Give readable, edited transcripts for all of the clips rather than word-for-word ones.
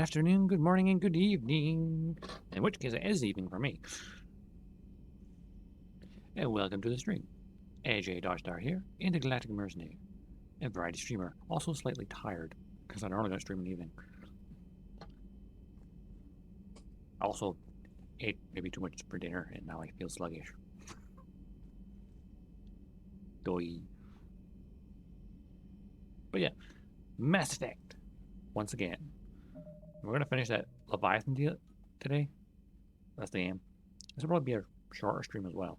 afternoon, good morning, and good evening. In which case it is evening for me. And welcome to the stream. AJ Dodgestar here, Intergalactic Mercenary, a variety streamer, also slightly tired, because I normally don't stream in the evening. I also ate maybe too much for dinner, and now I feel sluggish. Doi. But yeah, Mass Effect, once again. We're going to finish that Leviathan deal today. That's the aim. This will probably be a shorter stream as well,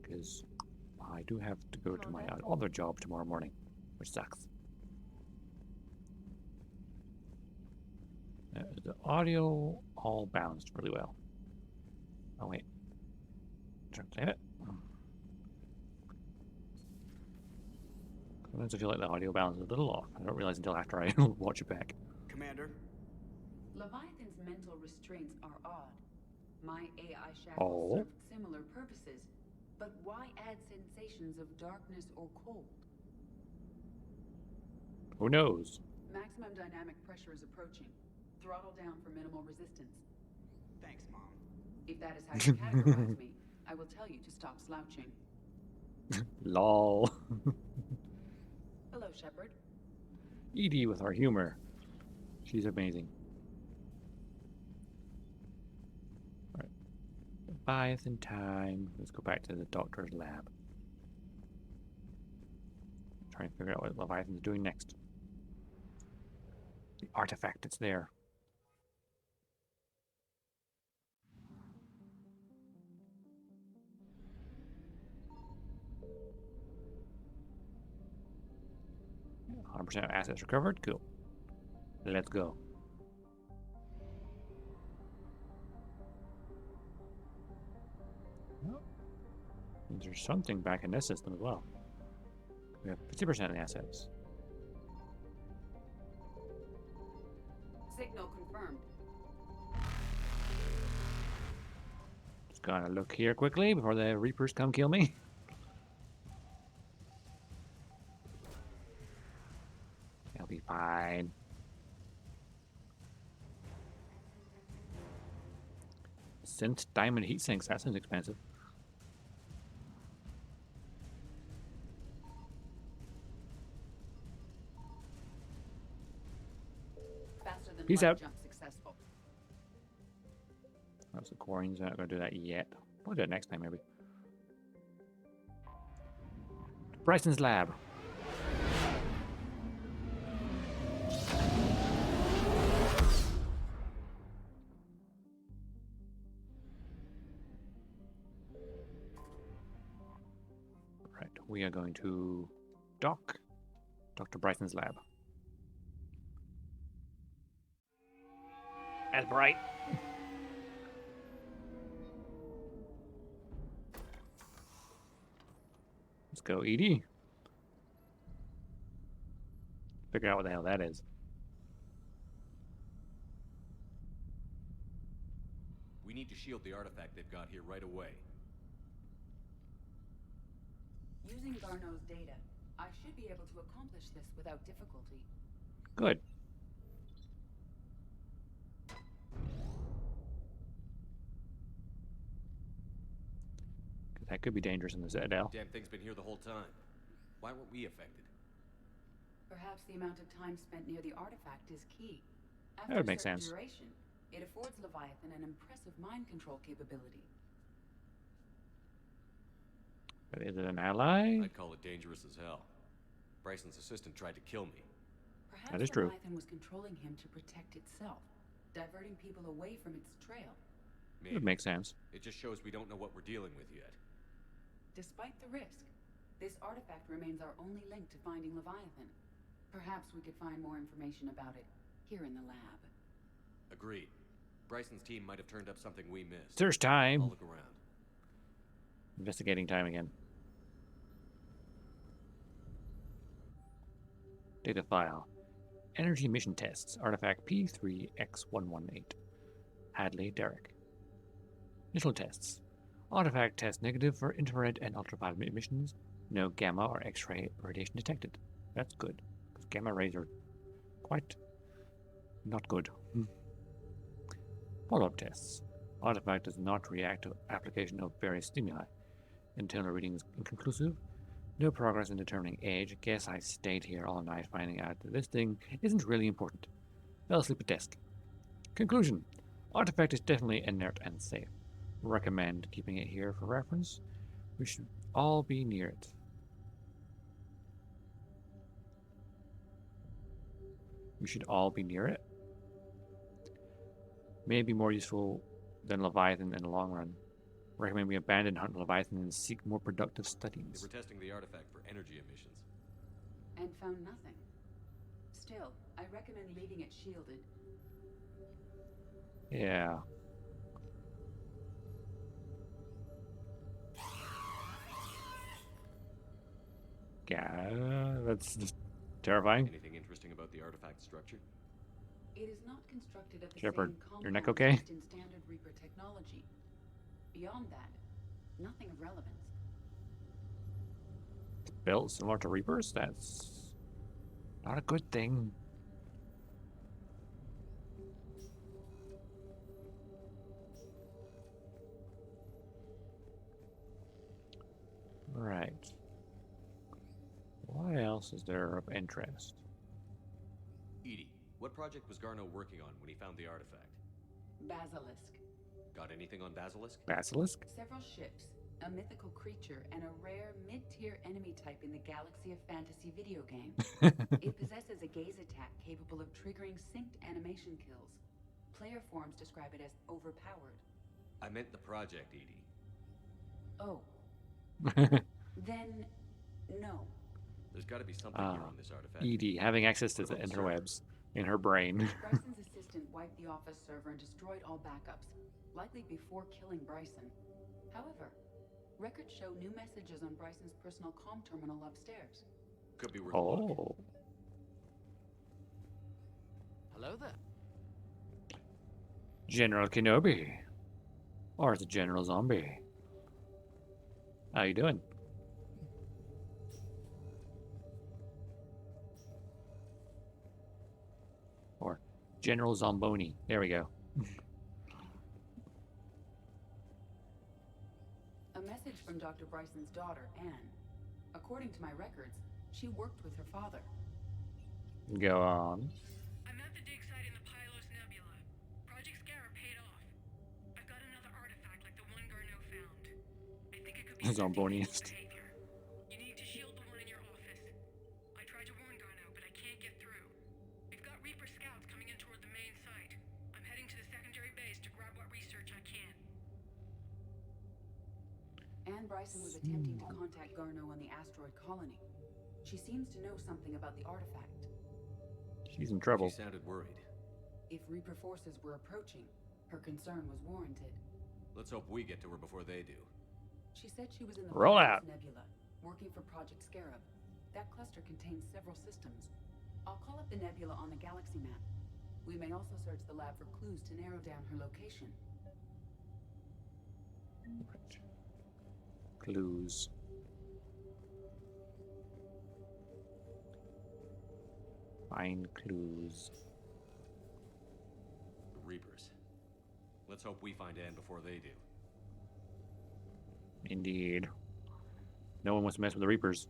because I do have to go to my other job tomorrow morning, which sucks. The audio all balanced really well. Oh wait, try to save it. Sometimes I feel like the audio balance is a little off. I don't realize until after I watch it back. Commander? Leviathan's mental restraints are odd. My AI shackles served similar purposes, but why add sensations of darkness or cold? Who knows? Maximum dynamic pressure is approaching. Throttle down for minimal resistance. Thanks, Mom. If that is how you categorize me, I will tell you to stop slouching. Lol. Hello, Shepard. Edie with our humor. She's amazing. Alright. Leviathan time. Let's go back to the doctor's lab. Try and figure out what Leviathan's doing next. The artifact that's there. % of assets recovered. Cool. Let's go. There's something back in this system as well. We have 50% of the assets. Signal confirmed. Just gotta look here quickly before the Reapers come kill me. I'll be fine. Synth diamond heat sinks. That sounds expensive. Faster than Peace light out. jump successful. That's the coins. I'm not gonna do that yet. We'll do it next time maybe. Bryson's lab. Right, we are going to Dr. Bryson's lab. That's bright. Let's go, Edie. Figure out what the hell that is. We need to shield the artifact they've got here right away. Using Garneau's data, I should be able to accomplish this without difficulty. Good. That could be dangerous in the Citadel. Damn thing's been here the whole time. Why weren't we affected? Perhaps the amount of time spent near the artifact is key. After That would make a certain sense. duration, it affords Leviathan an impressive mind control capability. But is it an ally? I'd call it dangerous as hell. Bryson's assistant tried to kill me. Perhaps That is true. Leviathan was controlling him to protect itself, diverting people away from its trail. It would make sense. It just shows we don't know what we're dealing with yet. Despite the risk, this artifact remains our only link to finding Leviathan. Perhaps we could find more information about it here in the lab. Agreed. Bryson's team might have turned up something we missed. Search time. I'll look around. Investigating time again. Data file. Energy mission tests. Artifact P3X118. Hadley, Derek. Initial tests. Artifact test negative for infrared and ultraviolet emissions. No gamma or X-ray radiation detected. That's good, because gamma rays are quite Not good. Follow-up tests. Artifact does not react to application of various stimuli. Internal readings inconclusive. No progress in determining age. Guess I stayed here all night finding out that this thing isn't really important. Fell asleep at desk. Conclusion. Artifact is definitely inert and safe. Recommend keeping it here for reference. We should all be near it. We should all be near it. May be more useful than Leviathan in the long run. Recommend we abandon hunt Leviathan and seek more productive They studies. were testing the artifact for energy emissions. And found nothing. Still, I recommend leaving it shielded. Yeah. Yeah, that's just terrifying. Anything interesting about the artifact structure? It is not constructed of the Shepard, same your neck compounds okay? used in standard Reaper technology. Beyond that, nothing of relevance. Built similar to Reapers? That's not a good thing. Right. What else is there of interest? Edie, what project was Garno working on when he found the artifact? Basilisk. Got anything on Basilisk? Basilisk? Several ships, a mythical creature, and a rare mid-tier enemy type in the galaxy of fantasy video game. It possesses a gaze attack capable of triggering synced animation kills. Player forums describe it as overpowered. I meant the project, Edie. Oh, then no. There's got to be something here on this artifact. Edie, having access to the What about the server? interwebs in her brain. Bryson's assistant wiped the office server and destroyed all backups, likely before killing Bryson. However, records show new messages on Bryson's personal comm terminal upstairs. Could be worth a look. Oh. Hello there. General Kenobi. Or is it General Zombie? How you doing? Or General Zomboni. There we go. A message from Dr. Bryson's daughter, Anne. According to my records, she worked with her father. Go on. I'm at the dig site in the Pylos Nebula. Project Scarab paid off. I've got another artifact like the one Garneau found. I think it could be Zomboniest. behavior. You need to shield the one in your office. I tried to warn Garneau, but I can't get through. We've got Reaper scouts coming in toward the main site. I'm heading to the secondary base to grab what research I can. Anne Bryson was attempting to contact Garneau on the asteroid colony. She seems to know something about the artifact. She's in trouble. She sounded worried. If Reaper forces were approaching, her concern was warranted. Let's hope we get to her before they do. She said she was in the Roll Pylos out. Nebula, working for Project Scarab. That cluster contains several systems. I'll call up the nebula on the galaxy map. We may also search the lab for clues to narrow down her location. Clues. Find clues. The Reapers. Let's hope we find Anne before they do. Indeed. No one wants to mess with the Reapers.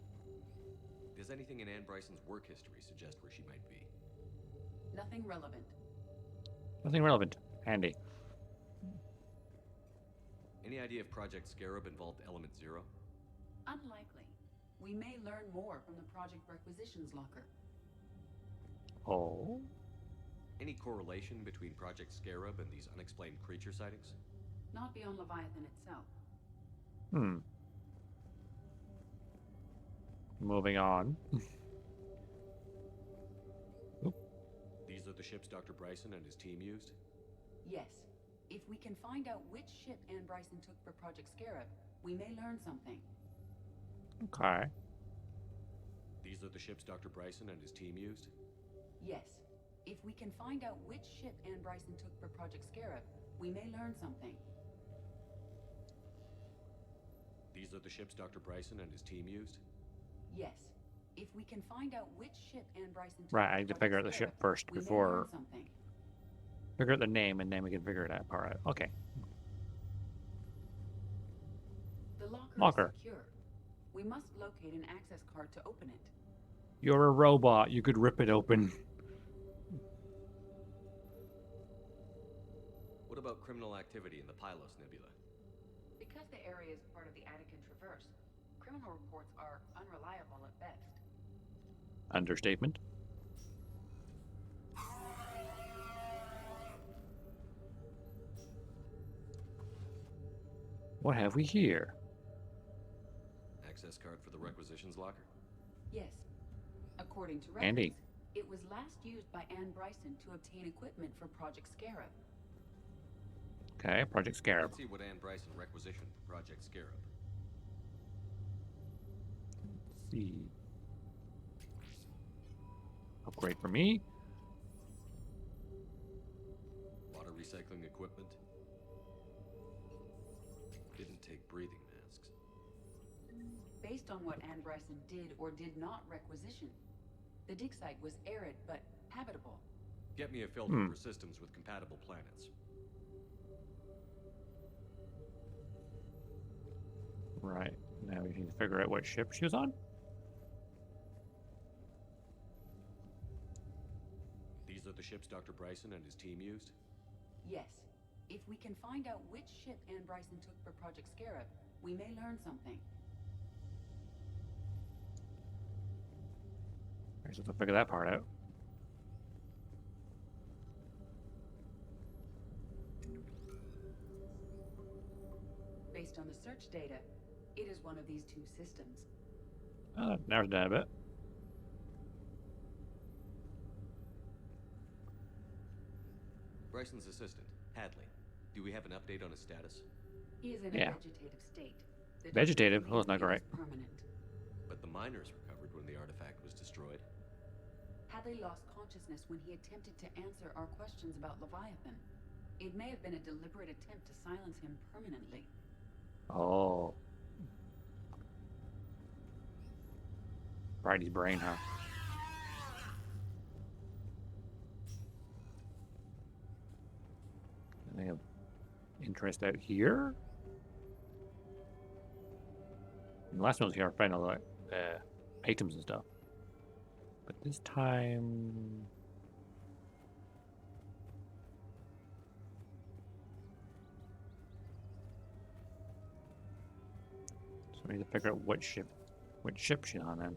Does anything in Anne Bryson's work history suggest where she might be? Nothing relevant. Nothing relevant. Handy. Any idea if Project Scarab involved Element Zero? Unlikely. We may learn more from the Project Requisitions Locker. Oh. Any correlation between Project Scarab and these unexplained creature sightings? Not beyond Leviathan itself. Moving on. These are the ships Dr. Bryson and his team used? Yes. If we can find out which ship Anne Bryson took for Project Scarab, we may learn something. Okay. These are the ships Dr. Bryson and his team used? Yes. If we can find out which ship Anne Bryson took for Project Scarab, we may learn something. These are the ships Dr. Bryson and his team used? Yes. If we can find out which ship Anne Bryson took Right, for I need to Project figure out the ship Scarab, first we may before learn something. Figure out the name, and then we can figure that part out. Okay. The locker, Locker. is secure. We must locate an access card to open it. You're a robot. You could rip it open. What about criminal activity in the Pylos Nebula? Because the area is part of the Attican Traverse, criminal reports are unreliable at best. Understatement. What have we here? Access card for the requisitions locker? Yes. According to records, Handy. it was last used by Anne Bryson to obtain equipment for Project Scarab. Okay, Project Scarab. Let's see what Anne Bryson requisitioned for Project Scarab. Let's see. Upgrade for me. Water recycling equipment. Didn't take breathing masks. Based on what Anne Bryson did or did not requisition, the dig site was arid but habitable. Get me a filter for systems with compatible planets. Right. Now we need to figure out what ship she was on. These are the ships Dr. Bryson and his team used? Yes. If we can find out which ship Anne Bryson took for Project Scarab, we may learn something. I just have to figure that part out. Based on the search data, it is one of these two systems. Narrows it down a bit. Bryson's assistant, Hadley. Do we have an update on his status? He is in Yeah. a vegetative state. The Vegetative? damage Oh, it's not is great. permanent. But the miners recovered when the artifact was destroyed. Hadley lost consciousness when he attempted to answer our questions about Leviathan. It may have been a deliberate attempt to silence him permanently. Oh. Bridie's brain, huh? They have interest out here. And the last one was here, finding all the items and stuff. But this time, so we need to figure out which ship she's on then.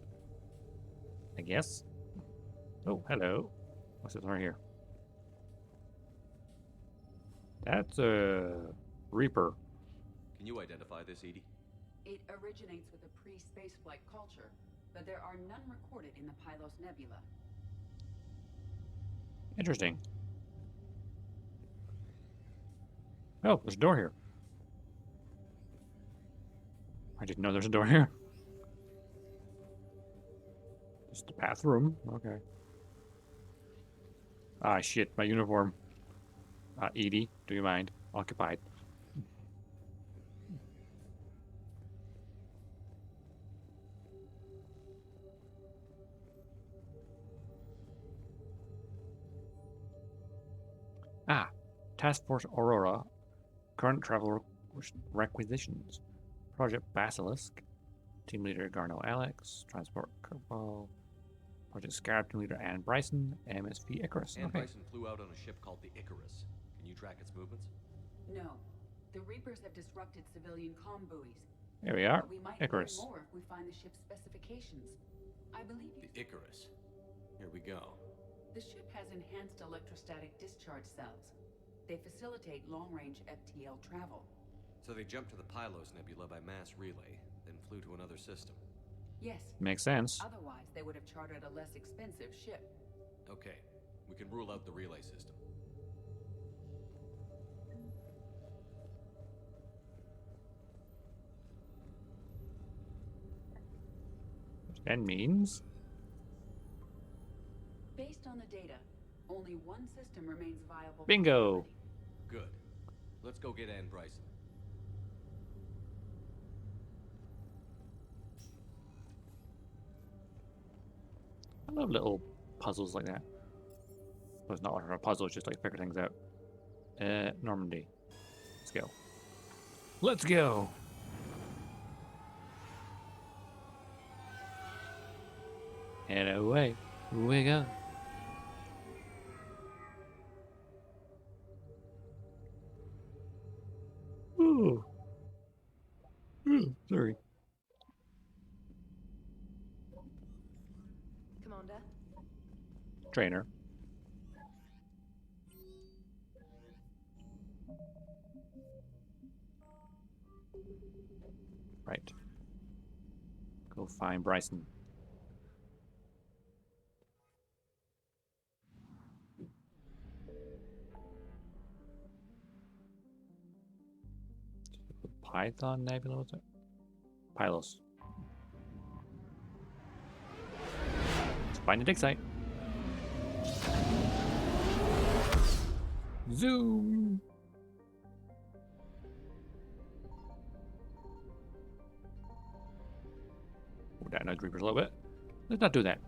I guess. Oh, hello. What's this right here? That's a Reaper. Can you identify this, Edie? It originates with a pre-spaceflight culture, but there are none recorded in the Pylos Nebula. Interesting. Oh, there's a door here. I didn't know there's a door here. Just a bathroom. Okay. Ah, shit, my uniform. Edie, do you mind? Occupied. Task Force Aurora. Current travel requisitions. Project Basilisk. Team leader Garno Alex. Transport Kerbal. Project Scarab team leader Anne Bryson. MSV Icarus. Anne Okay. Bryson flew out on a ship called the Icarus. Can you track its movements? No. The Reapers have disrupted civilian comm buoys. There we are. But we might Icarus. learn more if we find the ship's specifications. I believe The Icarus. Here we go. the ship has enhanced electrostatic discharge cells. They facilitate long-range FTL travel. So they jumped to the Pylos Nebula by mass relay, then flew to another system. Yes. Makes sense. Otherwise, they would have chartered a less expensive ship. Okay, we can rule out the relay system. That means Based on the data, only one system remains viable. for Bingo. humanity. Good. Let's go get Anne Bryson. I love little puzzles like that. Well, it's not like a puzzle, it's just like figure things out. Normandy. Let's go. Let's go. And away we go. Ooh. Ooh, sorry. Commander. Trainer. Right. Go find Bryson. Python Nebula, was it? Pylos. Let's find a dig site. Zoom! Oh, that noise Reapers a little bit. Let's not do that.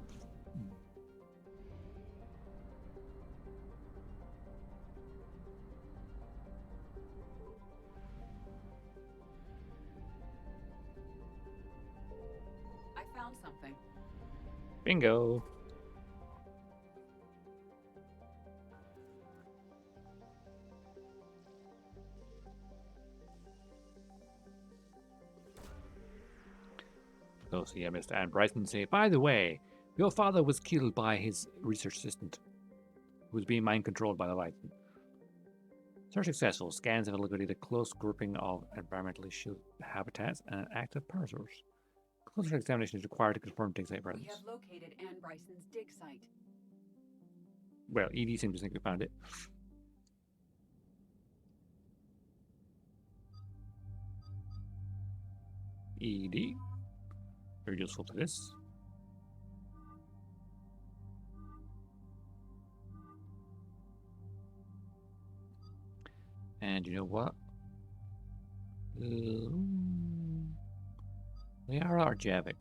I found something. Bingo! Go see Mr. Ann Bryson say, by the way, your father was killed by his research assistant, who was being mind controlled by the Leviathan. Search successful. Scans have located a close grouping of environmentally shielded habitats and active parasors. Closer examination is required to confirm dig site We presence. have located Anne Bryson's dig site. Well, ED seems to think we found it. ED. Very useful to this. And you know what? They are Arjavic.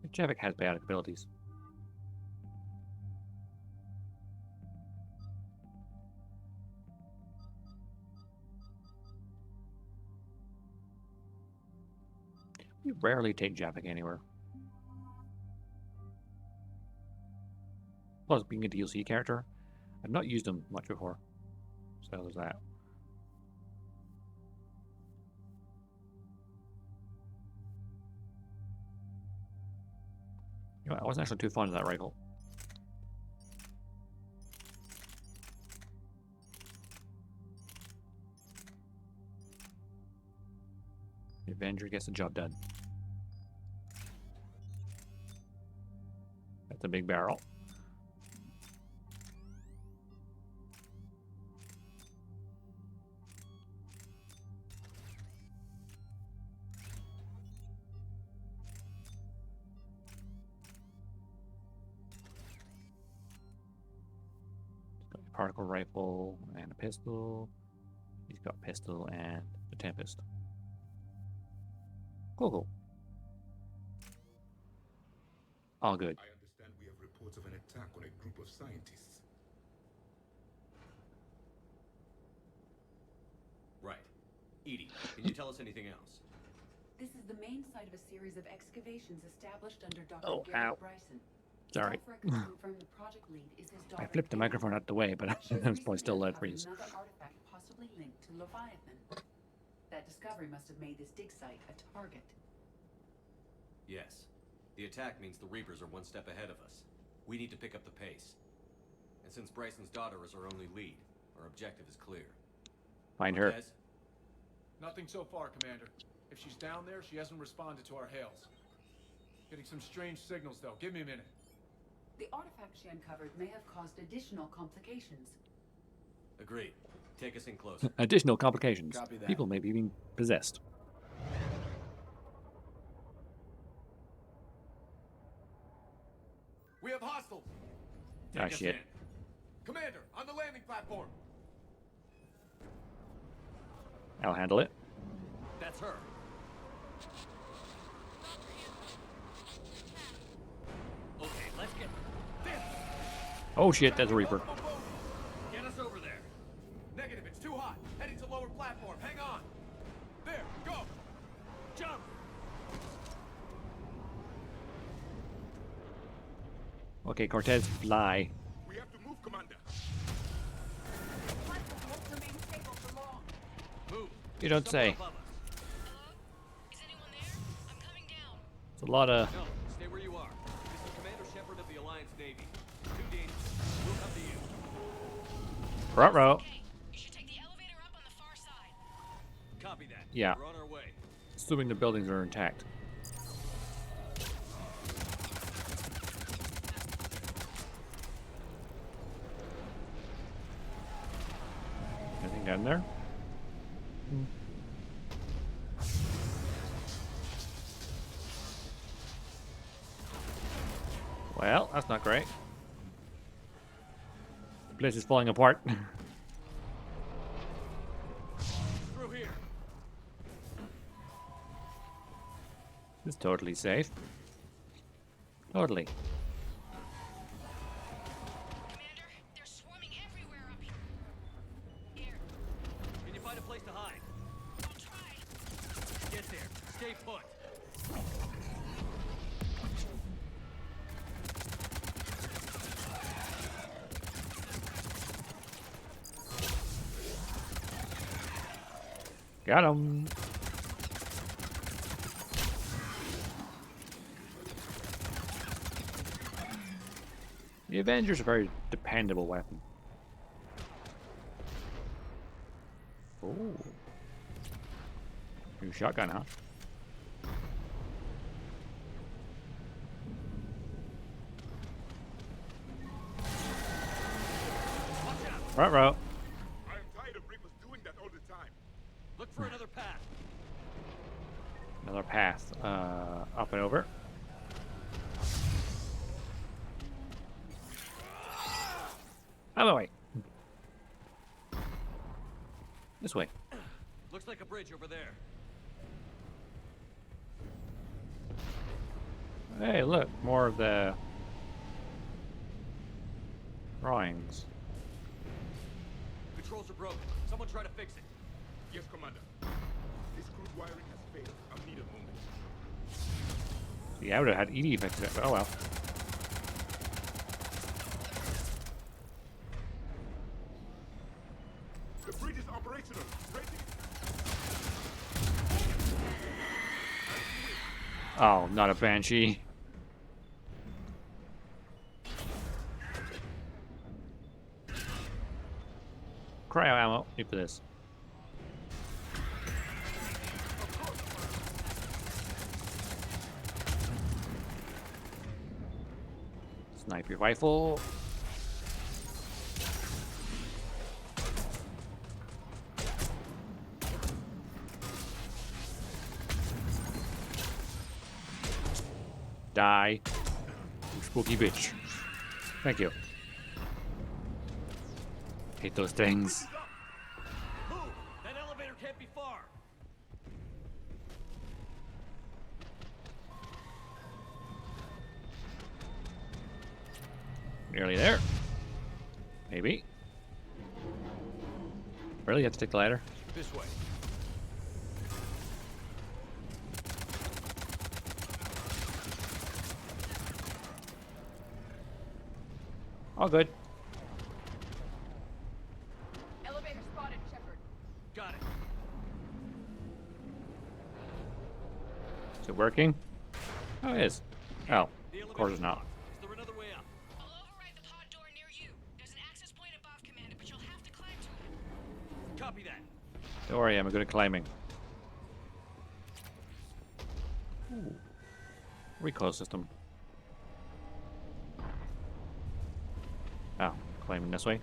Arjavic has biotic abilities. We rarely take Javik anywhere. Plus, being a DLC character, I've not used them much before. So there's that. You know, I wasn't actually too fond of that rifle. The Avenger gets the job done. That's a big barrel. Particle rifle and a pistol. He's got a pistol and a Tempest. Cool. All good. I understand we have reports of an attack on a group of scientists. Right. Edie, can you tell us anything else? This is the main site of a series of excavations established under Dr. Oh, Gary ow. Bryson. Sorry. Staff records confirm the project lead is his daughter, I flipped the Karen. microphone out the way, but She has I was probably still recently dead for you. uncovered another artifact possibly linked to Leviathan. That discovery must have made this dig site a target. Yes. The attack means the Reapers are one step ahead of us. We need to pick up the pace. And since Bryson's daughter is our only lead, our objective is clear. Find her. Cortez? Nothing so far, Commander. If she's down there, she hasn't responded to our hails. Getting some strange signals, though. Give me a minute. The artifact she uncovered may have caused additional complications. Agreed. Take us in closer. Additional complications. Copy that. People may be being possessed. We have hostiles! Ah, Take us shit. in. Commander, on the landing platform! I'll handle it. That's her. Okay, Oh shit, that's a Reaper. Get us over there. Negative, it's too hot. Heading to lower platform. Hang on. There, go. Jump. Okay, Cortez, fly. We have to move, Commander. Platform won't remain stable for long. Move. You don't say. Hello? Is anyone there? I'm coming down. It's a lot of... No, stay where you are. This is Commander Shepard of the Alliance Navy. Too dangerous. We'll come to you. Ruh-roh. Okay, you should take the elevator up on the far side. Copy that. Yeah. We're on our way. Assuming the buildings are intact. Anything down there? Well, that's not great. The place is falling apart. Through here. It's totally safe. Totally. Commander, they're swarming everywhere up here. Here, Can you find a place to hide? I'll try. Get there. Stay put. Got him. The Avenger's a very dependable weapon. Oh. New shotgun, huh? Ruh-roh. I am tired of Reapers doing that all the time. Look for another path. Another path. Up and over. Out of the way. This way. Looks like a bridge over there. Hey, look. More of the drawings. Controls are broken. Someone try to fix it. Yes, Commander. This crude wiring has failed. I'll need a moment. Yeah, I would have had ED fix it, but oh well. The bridge is operational. Ready? Oh, not a Banshee. Cryo ammo. Need for this. Sniper rifle. Die. You spooky bitch. Thank you. Hate those things. Move! That elevator can't be far. Nearly there. Maybe. Really have to take the ladder? This way. All good. Elevator spotted, Shepard. Got it. Is it working? Oh, it is. Oh, The of course it's elevator's not. locked. Is there another way up? I'll override the pod door near you. There's an access point above, Commander, but you'll have to climb to it. Copy that. Don't worry, I'm good at climbing. Ooh. Recoil system. Oh, climbing this way.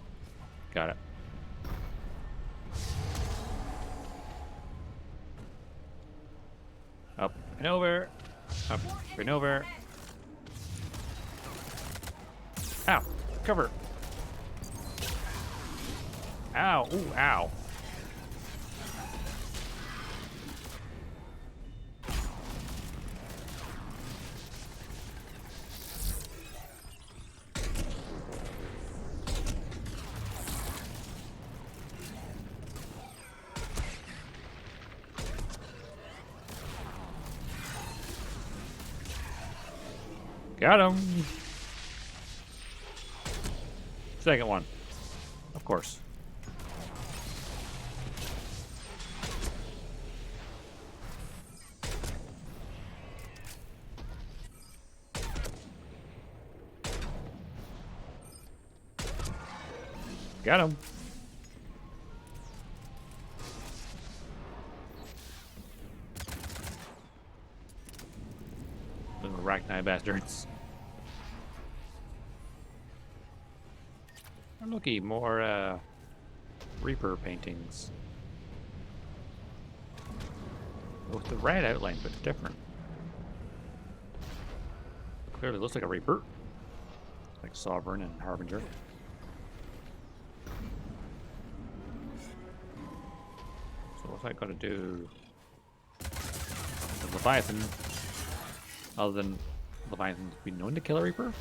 Got it. Up and over. Up and over. Ow! Cover! Ow! Ooh, ow! Got him. Second one. Of course. Got him. Little arachnid bastards. Oh, looky, more Reaper paintings. With the red outline, but it's different. Clearly looks like a Reaper. Like Sovereign and Harbinger. So what's I gotta do? The Leviathan, other than Leviathan be known to kill a Reaper?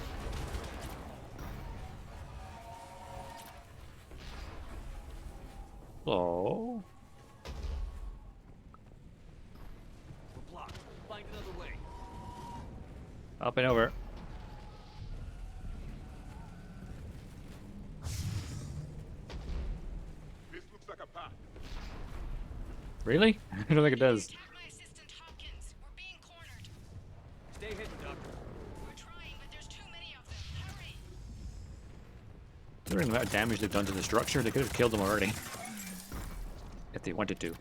So We're blocked. Find another way. up and over. This looks like a path. Really? I don't think it does. Attack my assistant Hopkins. We're being cornered. Stay hidden, Doctor. We're trying, but there's too many of them. Hurry. Considering the amount of damage they've done to the structure, they could have killed them already. If they wanted to.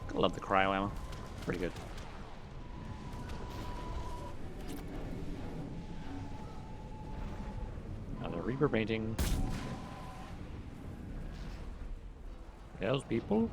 I love the cryo ammo. Pretty good. Another Reaper painting. Those people.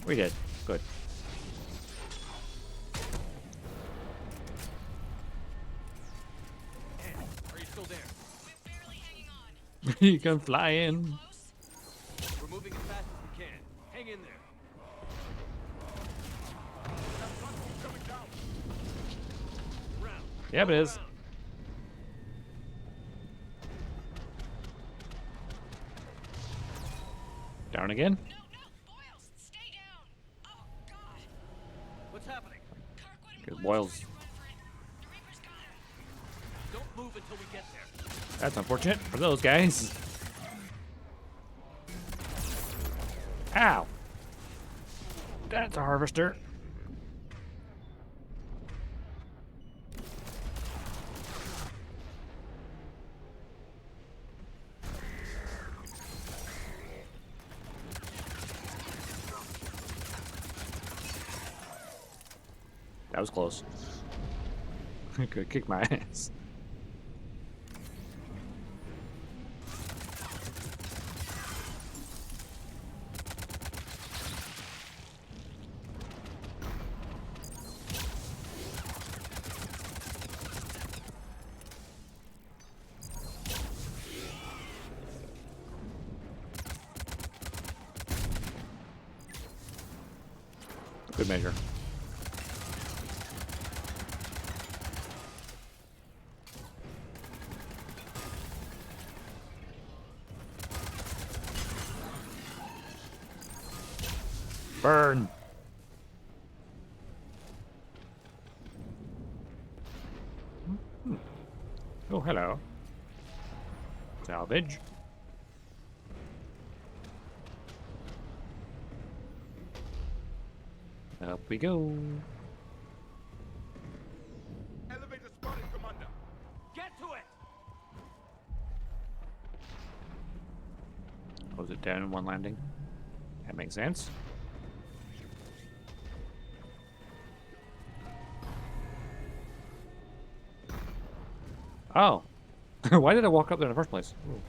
We did. Good. Ann, are you still there? We're barely hanging on. You can fly in. Close? We're moving as fast as we can. Hang in there. Coming down. Round. Yep, it is. Round. Down again. No, Boyles, stay down. Oh, God. What's happening? Kirkwood Good and Boyles. tried to run for it. The Reaper's got him. Don't move until we get there. That's unfortunate for those guys. Ow. That's a harvester. That was close. Could kick my ass. Good measure. Burn. Oh, hello. Salvage. Up we go. Elevator spotted, Commander. Get to it! Was it down in one landing? That makes sense. Oh. Why did I walk up there in the first place? Ooh.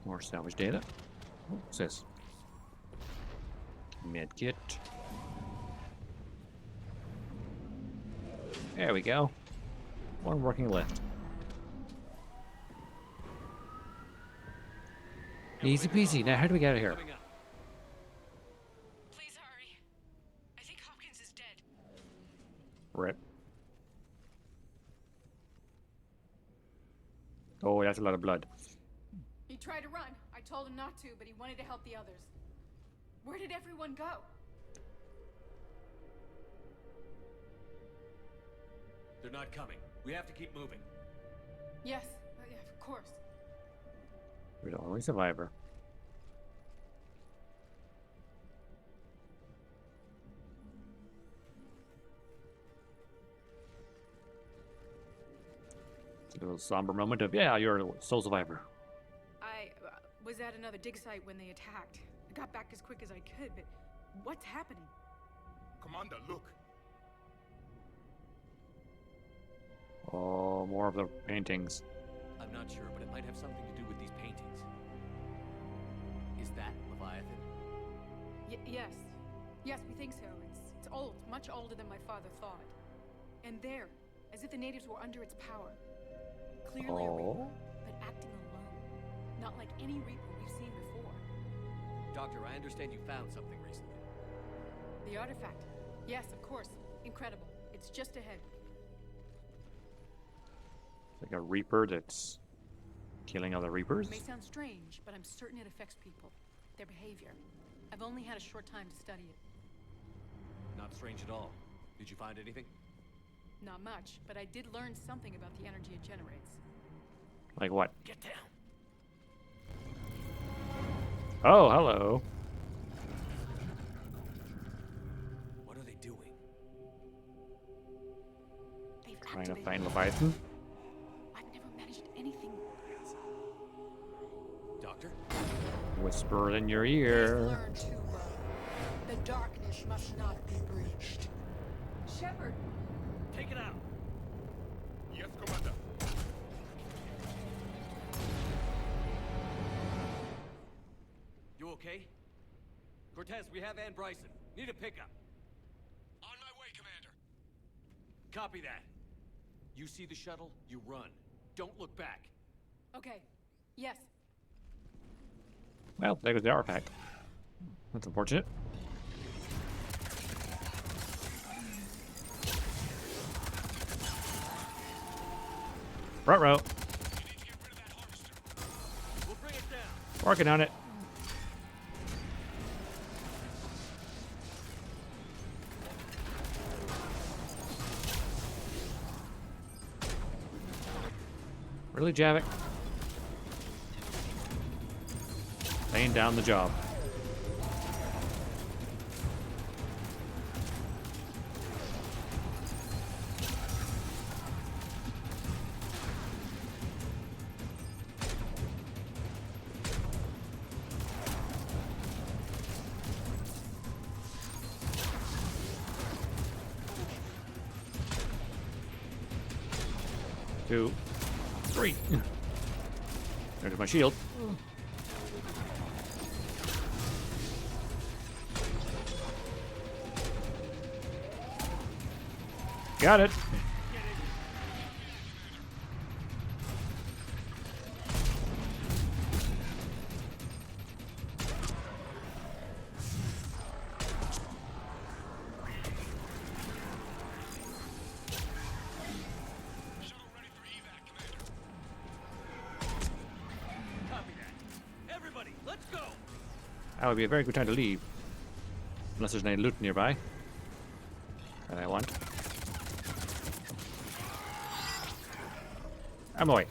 More salvage data. What's this? Medkit. There we go. One working lift. Easy peasy. Now, how do we get out of here? Coming up. Please hurry. I think Hopkins is dead. Rip. Oh, that's a lot of blood. He tried to run. I told him not to, but he wanted to help the others. Where did everyone go? They're not coming. We have to keep moving. Yes, yeah, of course. We're the only survivor. A little somber moment of, yeah, you're a sole survivor. I was at another dig site when they attacked. I got back as quick as I could, but what's happening? Commander, look. Oh, more of the paintings. I'm not sure, but it might have something to do with these paintings. Is that Leviathan? Yes. Yes, we think so. It's old, much older than my father thought. And there, as if the natives were under its power. Clearly a Reaper, Oh. but acting alone. Not like any Reaper we've seen before. Doctor, I understand you found something recently. The artifact. Yes, of course. Incredible. It's just ahead. It's like a reaper that's killing other reapers. It may sound strange, but I'm certain it affects people. Their behavior. I've only had a short time to study it. Not strange at all. Did you find anything? Not much, but I did learn something about the energy it generates. Like what? Get down. Oh, hello. What are they doing? They've Trying to activated find it. Leviathan. I've never managed anything. Doctor? Whisper in your They've ear. learned too well. The darkness must not be breached. Shepard! Take it out. Yes, Commander. You okay? Cortez, we have Ann Bryson. Need a pickup. On my way, Commander. Copy that. You see the shuttle, you run. Don't look back. Okay. Yes. Well, there goes the artifact. That's unfortunate. Ruh-roh. We'll bring it down. Working on it. Really, Javik? Laying down the job. Two, three. There's my shield. Got it. Copy that. Everybody, let's go. That would be a very good time to leave. Unless there's any loot nearby that I want. I'm away.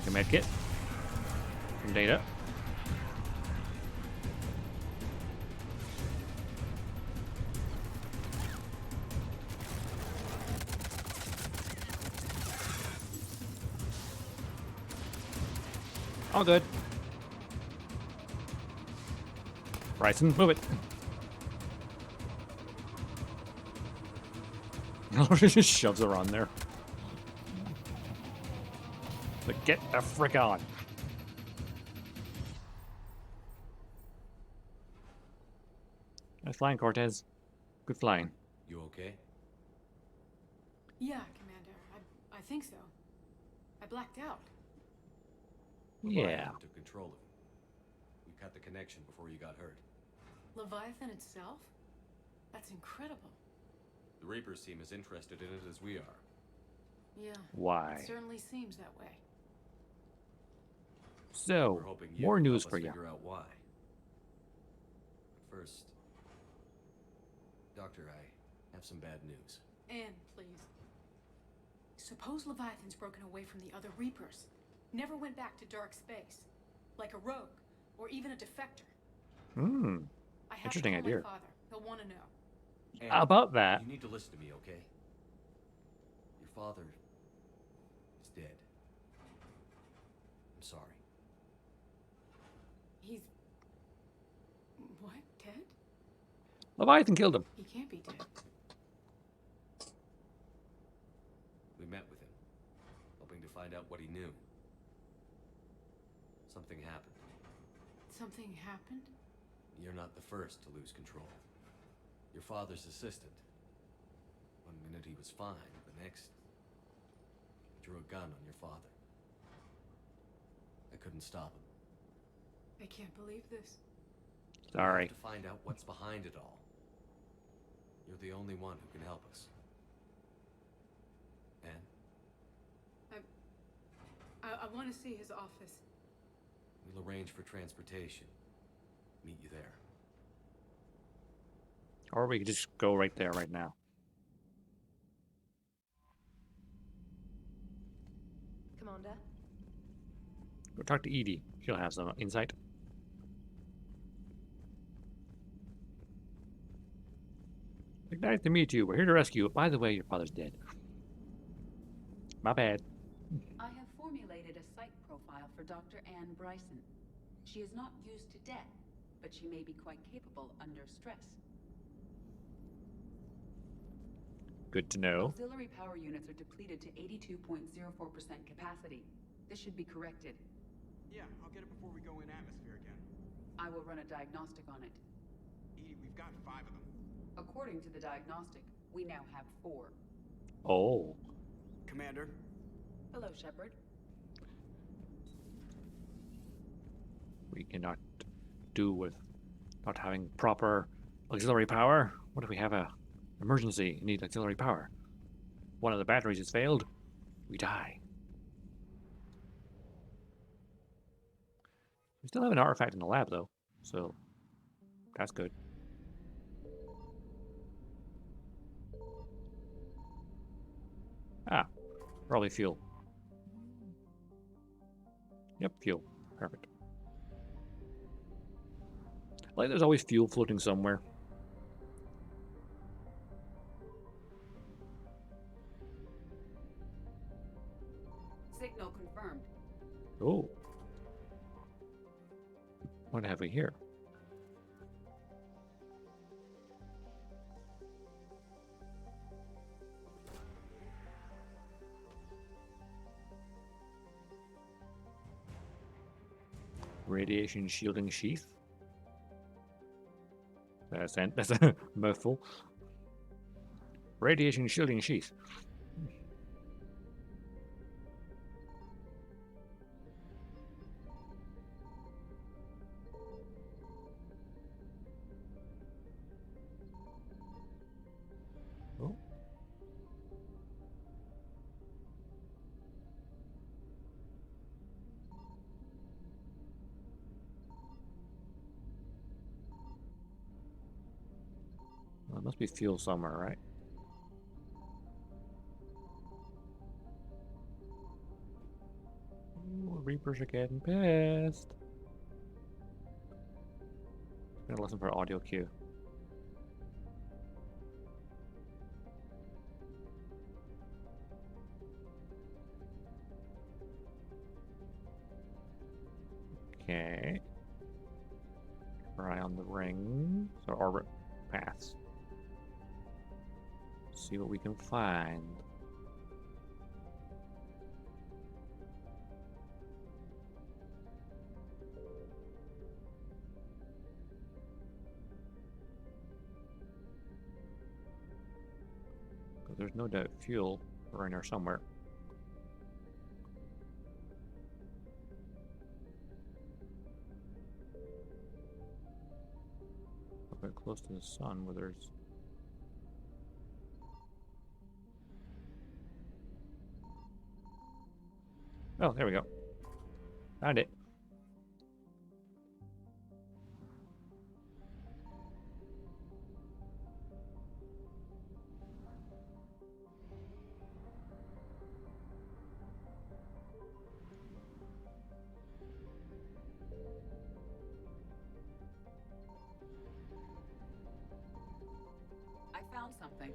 A medkit. Some data. All good. Bryson, move it. Just shoves her on there. Like, get the frick on. Nice flying, Cortez. Good flying. You okay? Yeah, Commander. I think so. I blacked out. Yeah. Leviathan took control of him. We cut the connection before you got hurt. Leviathan itself? That's incredible. The Reapers seem as interested in it as we are. Yeah. Why? It certainly seems that way. So, We're hoping you more can news help for us you. figure out why. But first, Doctor, I have some bad news. Anne, please. Suppose Leviathan's broken away from the other Reapers. Never went back to dark space. Like a rogue, or even a defector. Hmm. I have Interesting to call idea. my father. He'll want to know. Anne, About that, you need to listen to me, okay? Your father is dead. I'm sorry. He's... What? Dead? Leviathan killed him. He can't be dead. We met with him, hoping to find out what he knew. Something happened. Something happened? You're not the first to lose control. Your father's assistant. One minute he was fine, the next, he drew a gun on your father. I couldn't stop him. I can't believe this. We Sorry. have to find out what's behind it all. You're the only one who can help us. Anne? I want to see his office. We'll arrange for transportation. Meet you there. Or we could just go right there, right now. Commander? Go talk to Edie. She'll have some insight. Nice to meet you. We're here to rescue you. By the way, your father's dead. My bad. I have formulated a psych profile for Dr. Anne Bryson. She is not used to death, but she may be quite capable under stress. Good to know. Auxiliary power units are depleted to 82.04% capacity. This should be corrected. Yeah, I'll get it before we go in atmosphere again. I will run a diagnostic on it. Edie, we've got 5 of them. According to the diagnostic, we now have 4. Oh. Commander, Hello, Shepard. We cannot do with not having proper auxiliary power. What if we have a emergency and need auxiliary power? One of the batteries has failed. We die. We still have an artifact in the lab, though, so that's good. Ah, probably fuel. Yep, fuel. Perfect. Like there's always fuel floating somewhere. Signal confirmed. Oh. What have we here? Radiation shielding sheath. That's a mouthful. Radiation shielding sheath. Oh. Well, it must be fuel somewhere, right? Ooh, Reapers are getting pissed. I'm gonna listen for audio cue. Okay. Eye on the ring. So orbit paths. See what we can find. But there's no doubt fuel around there somewhere. A bit close to the sun where there's... Oh, there we go. Found it. I found something.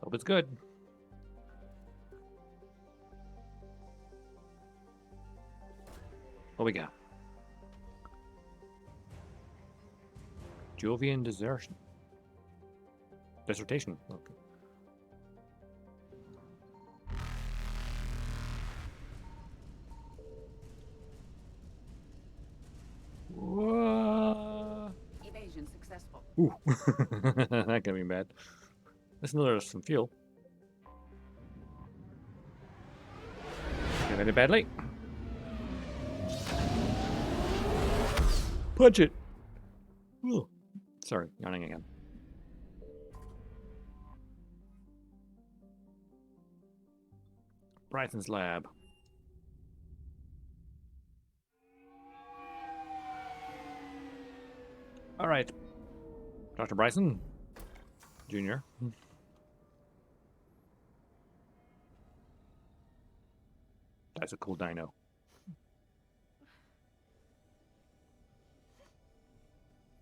Hope it's good. What we got? Jovian desertion. Dissertation. Okay. Whoa. Evasion successful. Ooh. That could be bad. Let's know there's some fuel. Get it badly. Punch it! Ooh. Sorry, yawning again. Bryson's lab. Alright. Dr. Bryson. Junior. That's a cool dino.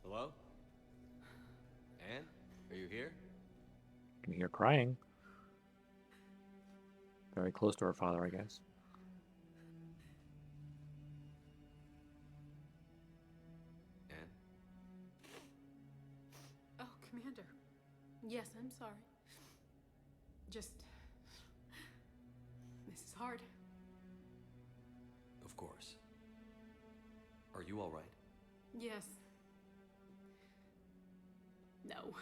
Hello? Anne? Are you here? Can hear crying. Very close to her father, I guess. Anne? Oh, Commander. Yes, I'm sorry. Just... This is hard. Of course. Are you all right? Yes. No.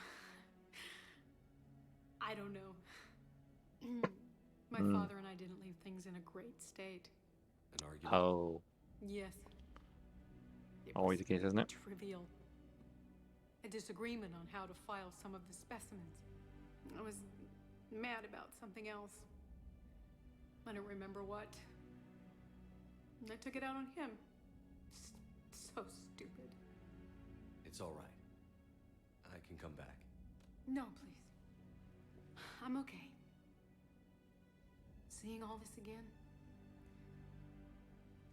I don't know. My father and I didn't leave things in a great state. An argument? Oh, Yes. It always was the case, isn't it? trivial. A disagreement on how to file some of the specimens. I was mad about something else. I don't remember what. And I took it out on him. So stupid. It's all right. I can come back. No, please. I'm okay. Seeing all this again?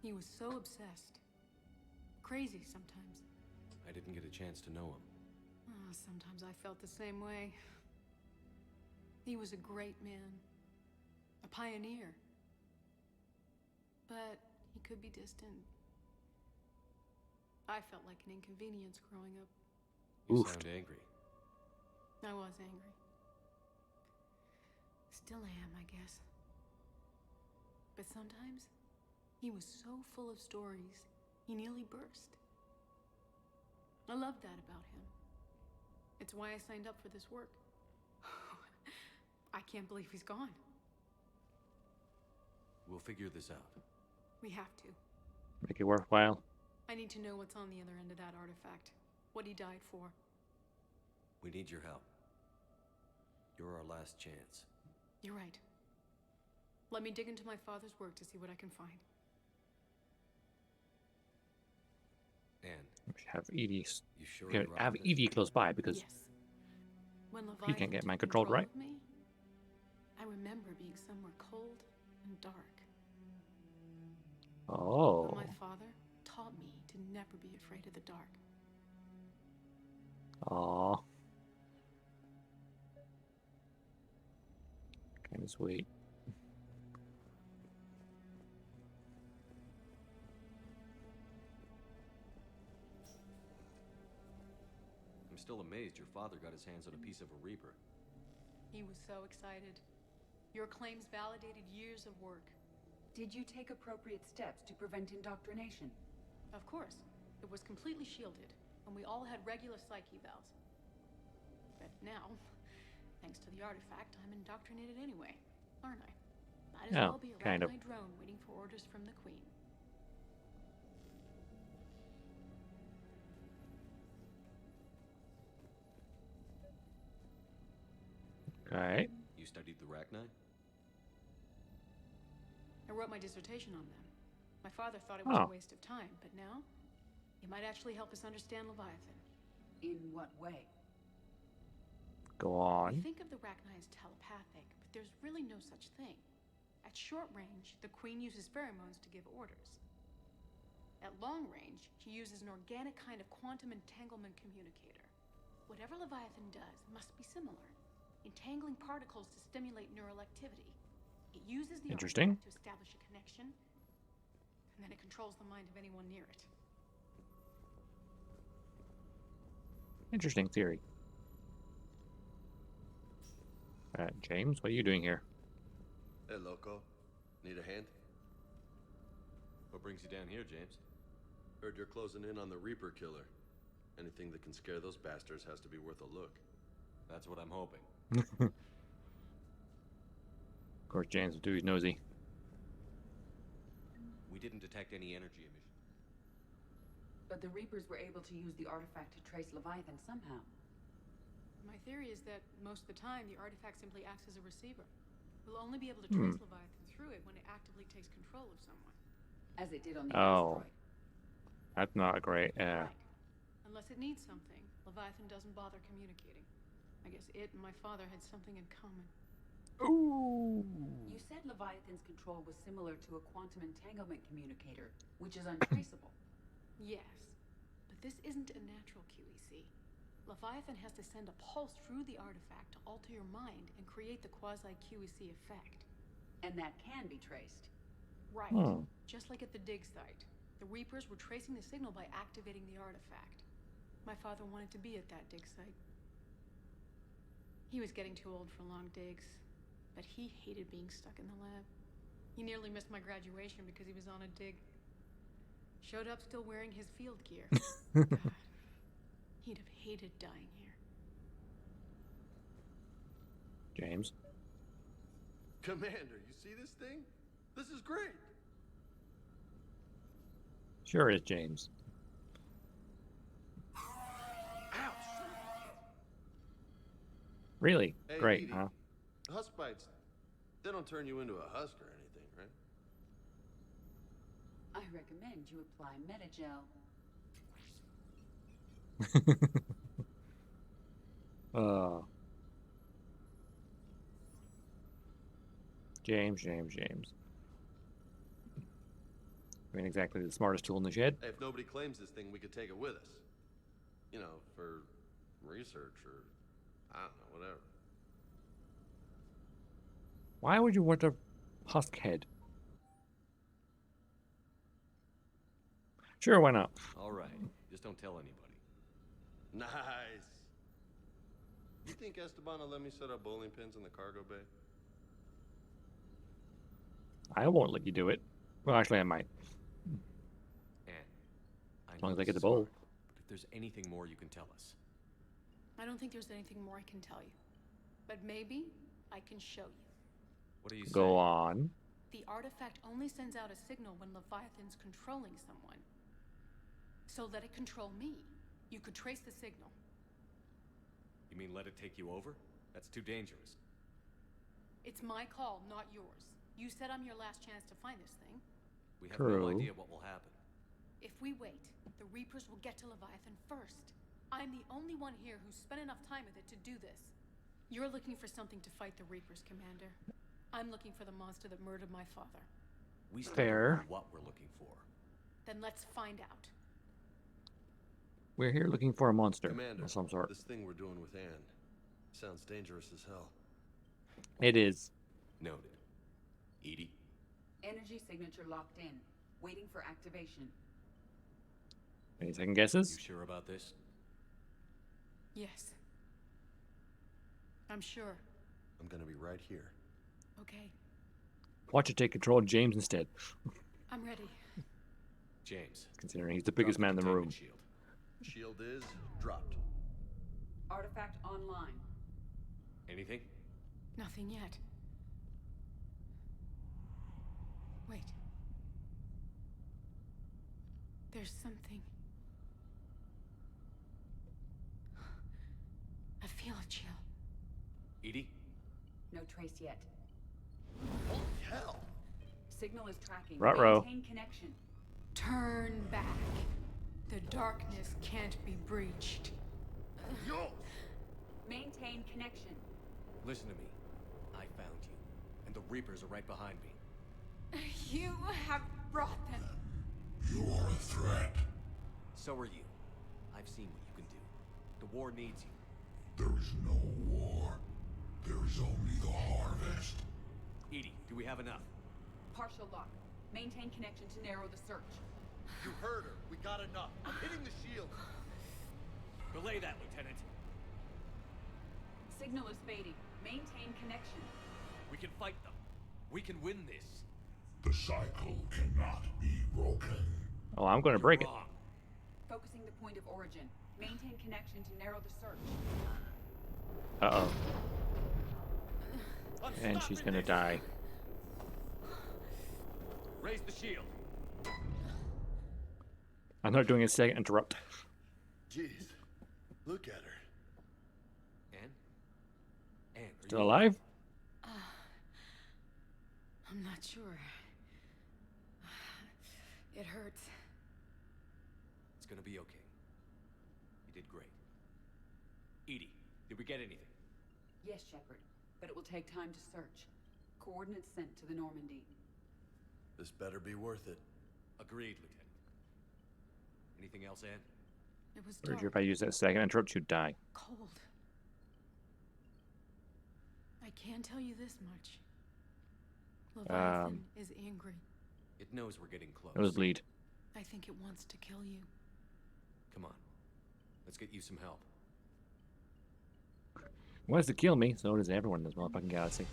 He was so obsessed. Crazy sometimes. I didn't get a chance to know him. Oh, sometimes I felt the same way. He was a great man. A pioneer. But he could be distant. I felt like an inconvenience growing up. You Oof. sound angry. I was angry. Still am, I guess. But sometimes, he was so full of stories, he nearly burst. I love that about him. It's why I signed up for this work. I can't believe he's gone. We'll figure this out. We have to. Make it worthwhile. I need to know what's on the other end of that artifact. What he died for. We need your help. You're our last chance. You're right. Let me dig into my father's work to see what I can find. Anne, We should have Edie. you sure Yeah, you're up have for this? Edie close by because Yes. When he Leviathan can't get took mind controlled, control right? of me, I remember being somewhere cold and dark. Oh. But my father taught me to never be afraid of the dark. Aw. Kind of sweet. I'm still amazed your father got his hands on a piece of a Reaper. He was so excited. Your claims validated years of work. Did you take appropriate steps to prevent indoctrination? Of course. It was completely shielded, and we all had regular psych evals. But now, thanks to the artifact, I'm indoctrinated anyway, aren't I? Might as Oh, well be a kind of. Rachni drone waiting for orders from the Queen. Okay. You studied the Rachni? I wrote my dissertation on them. My father thought it was Oh. a waste of time, but now, it might actually help us understand Leviathan. In what way? Go We on. think of the Rachni as telepathic, but there's really no such thing. At short range, the Queen uses pheromones to give orders. At long range, she uses an organic kind of quantum entanglement communicator. Whatever Leviathan does must be similar, entangling particles to stimulate neural activity. It uses the Interesting. artifact to establish a connection, and then it controls the mind of anyone near it. Interesting theory. James, what are you doing here? Hey, loco. Need a hand? What brings you down here, James? Heard you're closing in on the Reaper killer. Anything that can scare those bastards has to be worth a look. That's what I'm hoping. Of course, James will do his nosy. We didn't detect any energy emission. But the Reapers were able to use the artifact to trace Leviathan somehow. My theory is that most of the time, the artifact simply acts as a receiver. We'll only be able to trace Leviathan through it when it actively takes control of someone. As it did on the Oh. asteroid. That's not great. Right. Unless it needs something, Leviathan doesn't bother communicating. I guess it and my father had something in common. Ooh. You said Leviathan's control was similar to a quantum entanglement communicator, which is untraceable. Yes, but this isn't a natural QEC. Leviathan has to send a pulse through the artifact to alter your mind and create the quasi-QEC effect. And that can be traced. Right. Hmm. Just like at the dig site. The Reapers were tracing the signal by activating the artifact. My father wanted to be at that dig site. He was getting too old for long digs, but he hated being stuck in the lab. He nearly missed my graduation because he was on a dig. Showed up still wearing his field gear. God, he'd have hated dying here. James. Commander, you see this thing? This is great. Sure is, James. Really? Hey, Great, Edie, huh? Husk bites, they don't turn you into a husk or anything, right? I recommend you apply Metagel. James. I mean, exactly the smartest tool in the shed. Hey, if nobody claims this thing, we could take it with us. You know, for research or, I don't know, whatever. Why would you want a husk head? Sure, why not? All right. Just don't tell anybody. Nice. You think Esteban will let me set up bowling pins in the cargo bay? I won't let you do it. Well, actually, I might. And As long as I this get the is bowl. hard, but if there's anything more you can tell us. I don't think there's anything more I can tell you. But maybe I can show you. What are you saying? Go on. The artifact only sends out a signal when Leviathan's controlling someone. So let it control me. You could trace the signal. You mean let it take you over? That's too dangerous. It's my call, not yours. You said I'm your last chance to find this thing. We have True. no idea what will happen. If we wait, the Reapers will get to Leviathan first. I'm the only one here who's spent enough time with it to do this. You're looking for something to fight the Reapers, Commander. I'm looking for the monster that murdered my father. We still Fair. don't know what we're looking for. Then let's find out. We're here looking for a monster Commander, of some sort. this thing we're doing with Anne sounds dangerous as hell. It is. Noted. Edie? Energy signature locked in. Waiting for activation. Any second You guesses? sure about this? Yes. I'm sure. I'm gonna be right here. Okay. Watch it take control of James instead, I'm ready. James. considering he's the biggest man in the room. Shield. Shield is dropped. Artifact online. Anything? Nothing yet. Wait. There's something. I feel a chill. Edie? No trace yet. Holy hell! Signal is tracking. Ruh-roh. Maintain connection. Turn back. The darkness can't be breached. Yo! Maintain connection. Listen to me. I found you. And the Reapers are right behind me. You have brought them. You are a threat. So are you. I've seen what you can do. The war needs you. There is no war. There is only the harvest. Edie, do we have enough? Partial lock. Maintain connection to narrow the search. You heard her. We got enough. I'm hitting the shield. Belay that, Lieutenant. Signal is fading. Maintain connection. We can fight them. We can win this. The cycle cannot be broken. Oh, I'm going to break it. Wrong. Focusing the point of origin. Maintain connection to narrow the search. Uh-oh. I'm And she's stopping going to this. die. Raise the shield. I'm not doing a second interrupt. Jeez. Look at her. Anne? Anne, are Still you alive? I'm not sure. It hurts. It's gonna be okay. You did great. Edie, did we get anything? Yes, Shepard. But it will take time to search. Coordinates sent to the Normandy. This better be worth it. Agreed, Lieutenant. Anything else, Anne? It was Or dark, if I use that second interrupt, you'd die. cold. I can tell you this much. Leviathan is angry. It knows we're getting close. Nosebleed. I think it wants to kill you. Come on. Let's get you some help. It wants to kill me, so does everyone in this motherfucking galaxy.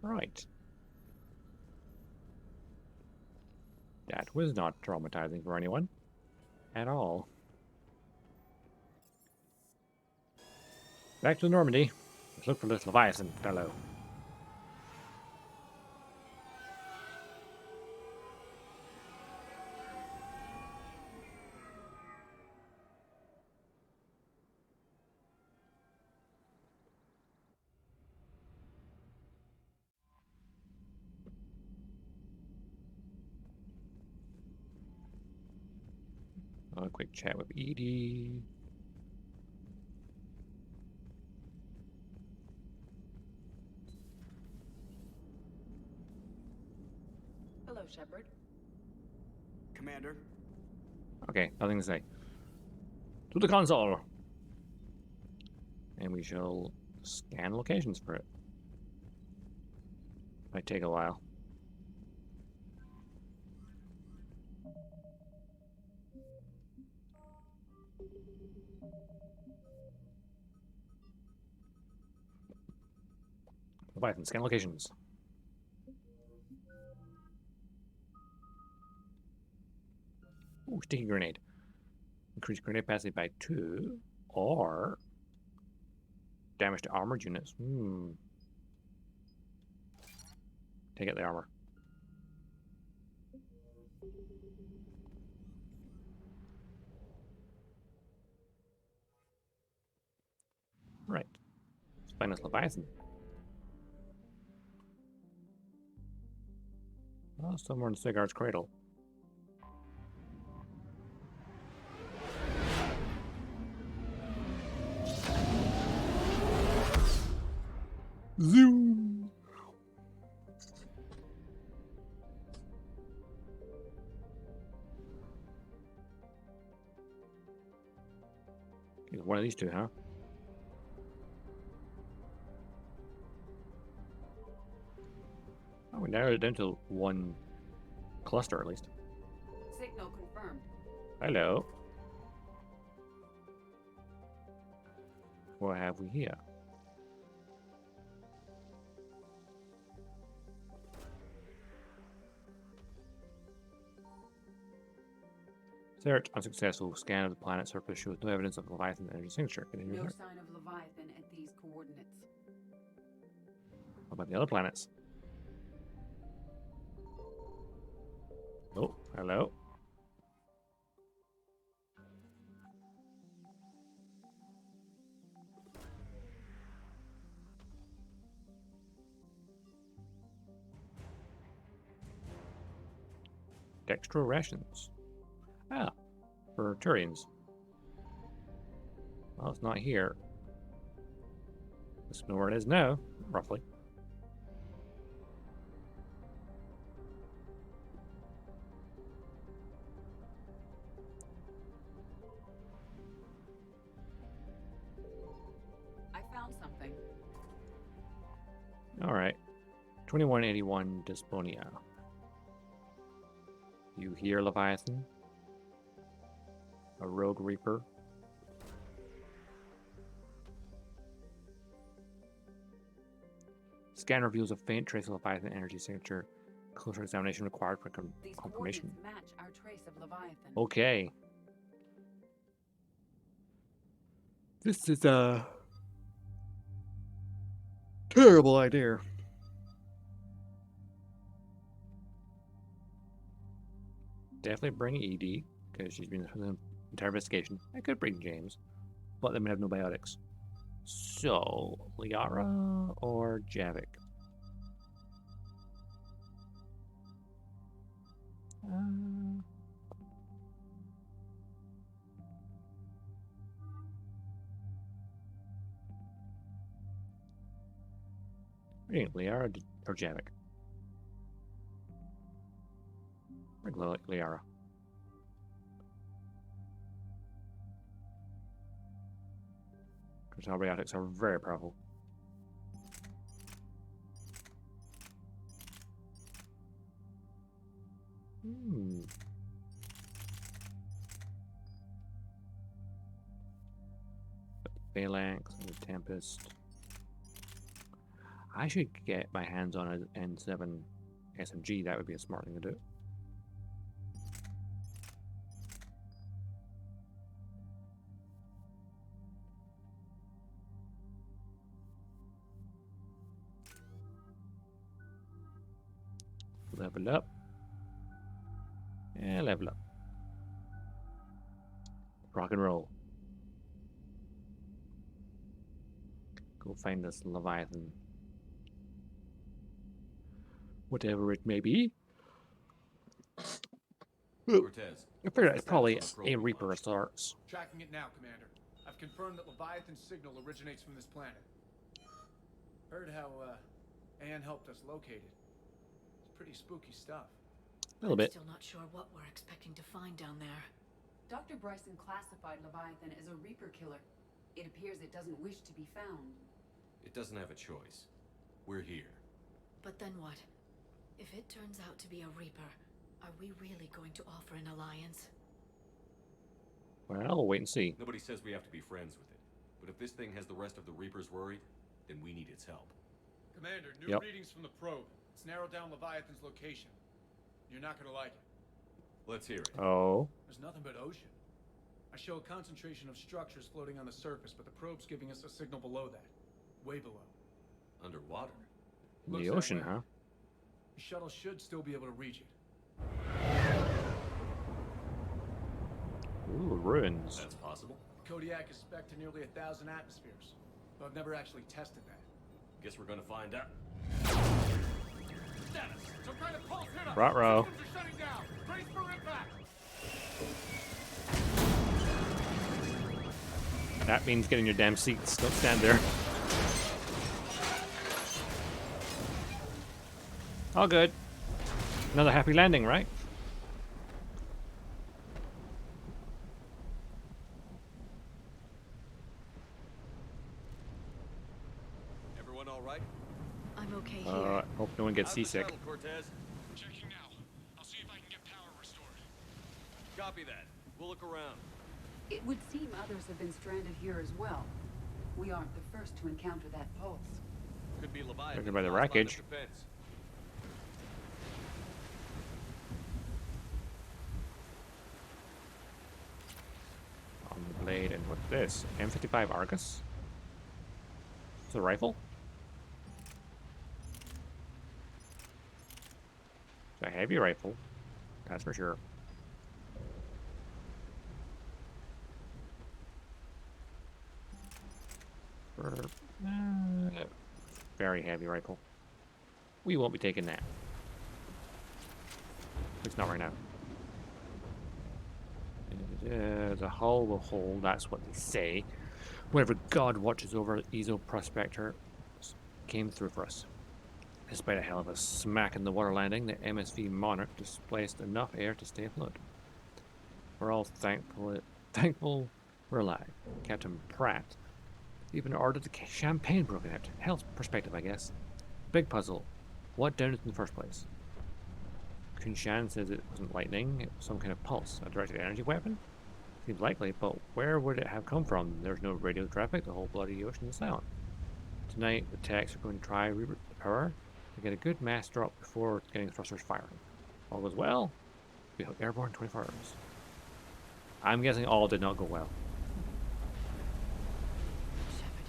Right. That was not traumatizing for anyone. At all. Back to Normandy. Let's look for this Leviathan fellow. A quick chat with Edie. Hello, Shepard. Commander, Okay, nothing to say. To the console! And we shall scan locations for it. Might take a while. Leviathan, scan locations. Ooh, sticky grenade. Increase grenade capacity by 2, or damage to armored units. Take out the armor. Right. Let's find this Leviathan. Oh, somewhere in Cigar's cradle. Zoom! Either one of these two, huh? Oh, we narrowed it down to one cluster at least. Signal confirmed. Hello. What have we here? Search unsuccessful. Scan of the planet's surface shows no evidence of Leviathan energy signature. Continue No search. sign of Leviathan at these coordinates. What about the other planets? Oh, hello. Dextro rations. Ah, for Turians. Well, it's not here. Let's know where it is now, roughly. I found something. All right. 2181 Desponia. You hear Leviathan? A Rogue Reaper? Scan reveals a faint trace of Leviathan energy signature. Closer examination required for These confirmation. coordinates match our trace of Leviathan. Okay. This is a terrible idea. Definitely bring Edie, because she's been through the entire investigation. I could bring James, but then we have no biotics. So, Liara or Javik? Liara or Javik? Bring Liara. Because our biotics are very powerful. Phalanx and the Tempest. I should get my hands on an N7 SMG. That would be a smart thing to do. Level up. And level up. Rock and roll. Go find this Leviathan. Whatever it may be. Cortez. I figure it's probably Status on the a probe Reaper of launch. sorts. Tracking it now, Commander. I've confirmed that Leviathan's signal originates from this planet. Heard how, Anne helped us locate it. It's pretty spooky stuff. A little bit. Still not sure what we're expecting to find down there. Dr. Bryson classified Leviathan as a Reaper killer. It appears it doesn't wish to be found. It doesn't have a choice. We're here. But then what? If it turns out to be a Reaper, are we really going to offer an alliance? Well, we'll wait and see. Nobody says we have to be friends with it. But if this thing has the rest of the Reapers worried, then we need its help. Commander, new Yep. readings from the probe. It's narrowed down Leviathan's location. You're not gonna like it. Let's hear it. Oh. There's nothing but ocean. I show a concentration of structures floating on the surface, but the probe's giving us a signal below that. Way below. Underwater. In Looks the that ocean, way. huh? The shuttle should still be able to reach it. Ooh, ruins. That's possible. Kodiak is spec to nearly 1,000 atmospheres, but I've never actually tested that. Guess we're gonna find out. Status! Some kind of pulse hit us! Ruh-roh. Systems are shutting down! Brace for impact! That means getting your damn seats. Don't stand there. All good. Another happy landing, right? Everyone all right? I'm okay here. Hope no one gets How's the seasick. shuttle, Cortez? Checking now. I'll see if I can get power restored. Copy that. We'll look around. It would seem others have been stranded here as well. We aren't the first to encounter that pulse. Could be Leviathan. Triggered by the lost line of wreckage. defense. On the blade, and what's this? M55 Argus? It's a rifle? It's a heavy rifle, that's for sure. Very heavy rifle. We won't be taking that. At least not right now. The hull will hold, that's what they say. Whatever god watches over Ezo Prospector came through for us. Despite a hell of a smack in the water landing, the MSV Monarch displaced enough air to stay afloat. We're all thankful we're alive. Captain Pratt even ordered the champagne broken out. Hell's perspective, I guess. Big puzzle. What downed it in the first place? Kunshan says it wasn't lightning, it was some kind of pulse. A directed energy weapon? Seems likely, but where would it have come from? There's no radio traffic, the whole bloody ocean is silent. Tonight, the techs are going to try reroute the power to get a good mass drop before getting the thrusters firing. All goes well, we'll be airborne in 24 hours. I'm guessing all did not go well. Shepard,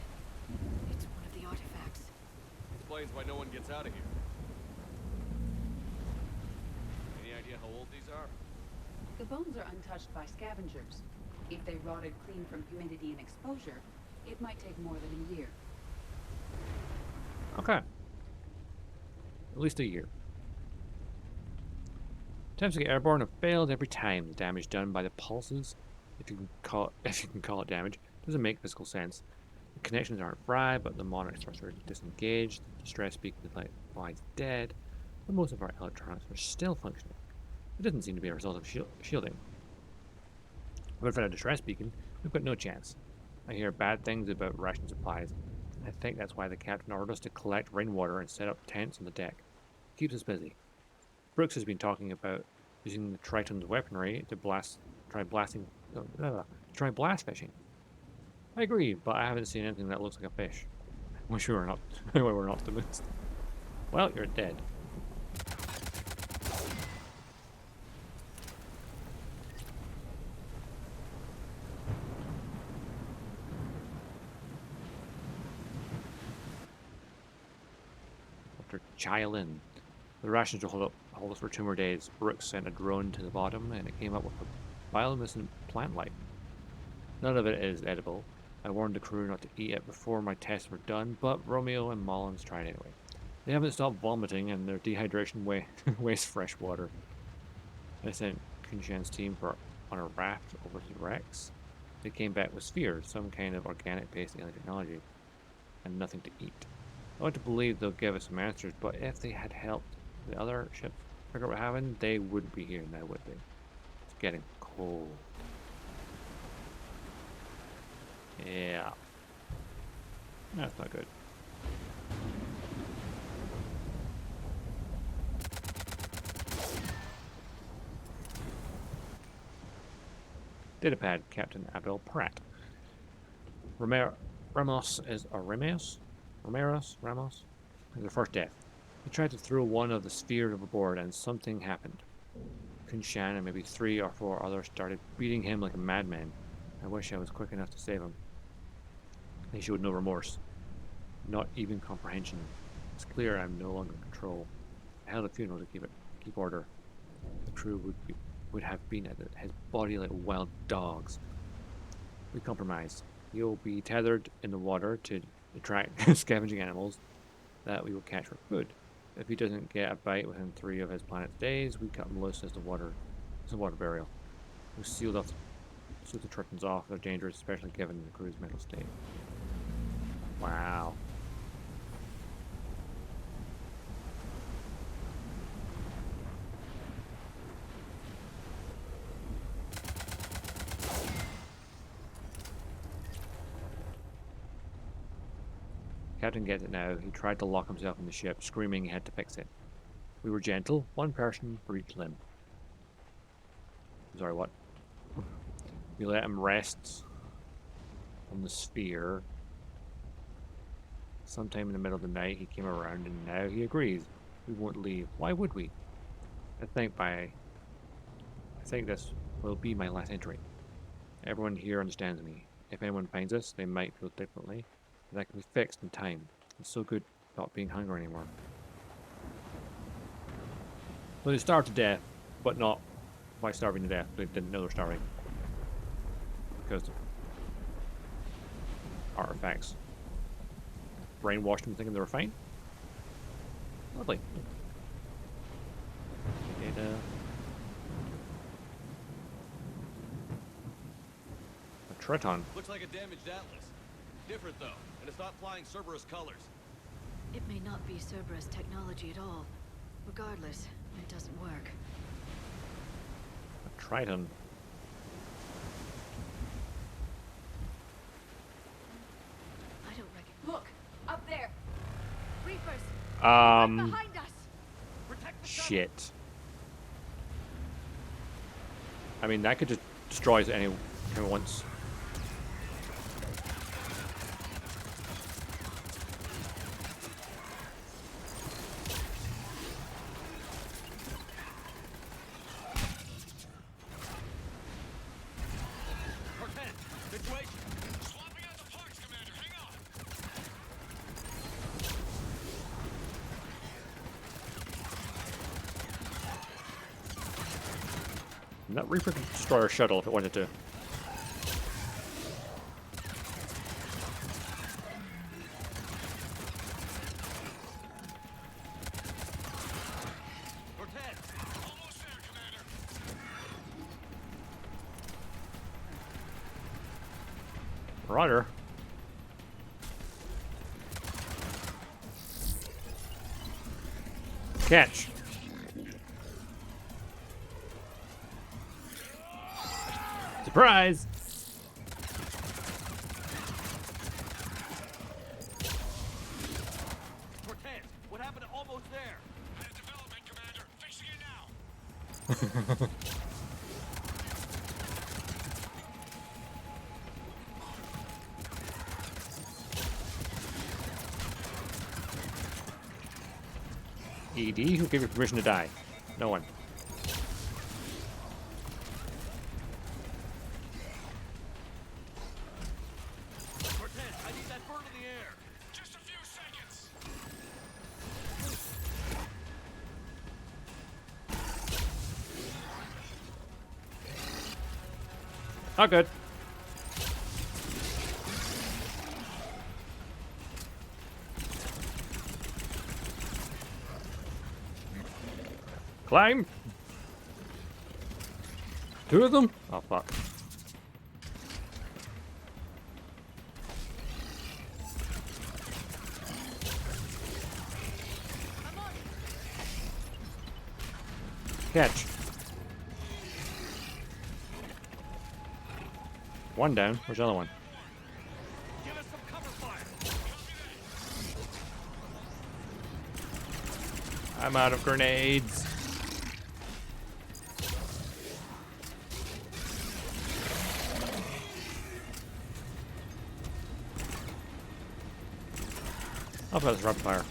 it's one of the artifacts. Explains why no one gets out of here. Any idea how old these are? The bones are untouched by scavengers. If they rotted clean from humidity and exposure, it might take more than a year. Okay. At least a year. Attempts to get airborne have failed every time. The damage done by the pulses, if you can call it damage, doesn't make physical sense. The connections aren't fried, but the Monarch thruster is disengaged. The distress beacon lies dead, but most of our electronics are still functioning. It doesn't seem to be a result of shielding. Without a distress beacon, we've got no chance. I hear bad things about ration supplies. I think that's why the captain ordered us to collect rainwater and set up tents on the deck. It keeps us busy. Brooks has been talking about using the Triton's weaponry to try blast fishing. I agree, but I haven't seen anything that looks like a fish. Wish we were not. We're not optimists. Well, you're dead. Chilin. The rations will hold us for 2 more days. Brooks sent a drone to the bottom and it came up with a bioluminescent plant life. None of it is edible. I warned the crew not to eat it before my tests were done, but Romeo and Mullins tried anyway. They haven't stopped vomiting and their dehydration wastes fresh water. I sent Kunshan's team on a raft over to Rex. They came back with spheres, some kind of organic-based alien technology, and nothing to eat. I want to believe they'll give us some answers, but if they had helped the other ship figure out what happened, they wouldn't be here now, would they? It's getting cold. Yeah. That's not good. Datapad, Captain Abel Pratt. Ramos is their first death. He tried to throw one of the spheres overboard and something happened. Kunshan and maybe 3 or 4 others started beating him like a madman. I wish I was quick enough to save him. They showed no remorse. Not even comprehension. It's clear I'm no longer in control. I held a funeral to keep order. The crew would have been at his body like wild dogs. We compromised. He'll be tethered in the water to attract scavenging animals that we will catch for food. If he doesn't get a bite within 3 of his planet's days, we cut him loose as a water burial. We sealed the Tritons off. They're dangerous, especially given the crew's mental state. Wow. Captain gets it now. He tried to lock himself in the ship, screaming he had to fix it. We were gentle, 1 person for each limb. Sorry, what? We let him rest on the sphere. Sometime in the middle of the night, he came around, and now he agrees. We won't leave. Why would we? I think this will be my last entry. Everyone here understands me. If anyone finds us, they might feel differently. But that can be fixed in time. It's so good not being hungry anymore. So they starved to death, but not by starving to death. They didn't know they're starving. Because of artifacts. Brainwashed them thinking they were fine. Lovely. Data. A Triton. Looks like a damaged Atlas. Different though, and it's not flying Cerberus colors. It may not be Cerberus technology at all. Regardless, it doesn't work. A Triton. I don't reckon. Look! Up there! Reapers! Behind us! Shit. I mean, that could just destroy us any once. And that Reaper could destroy our shuttle if it wanted to. Marauder. Catch. Surprise! Cortez, what happened to almost there? At a development, Commander. Fixing it now. ED? Who gave you permission to die? No one. Cortez, I need that bird in the air. Just a few seconds. Not good. Climb! Two of them? Oh, fuck. Catch. One down. Where's the other one? Give us some cover fire. I'm out of grenades. I'll put this rapid fire.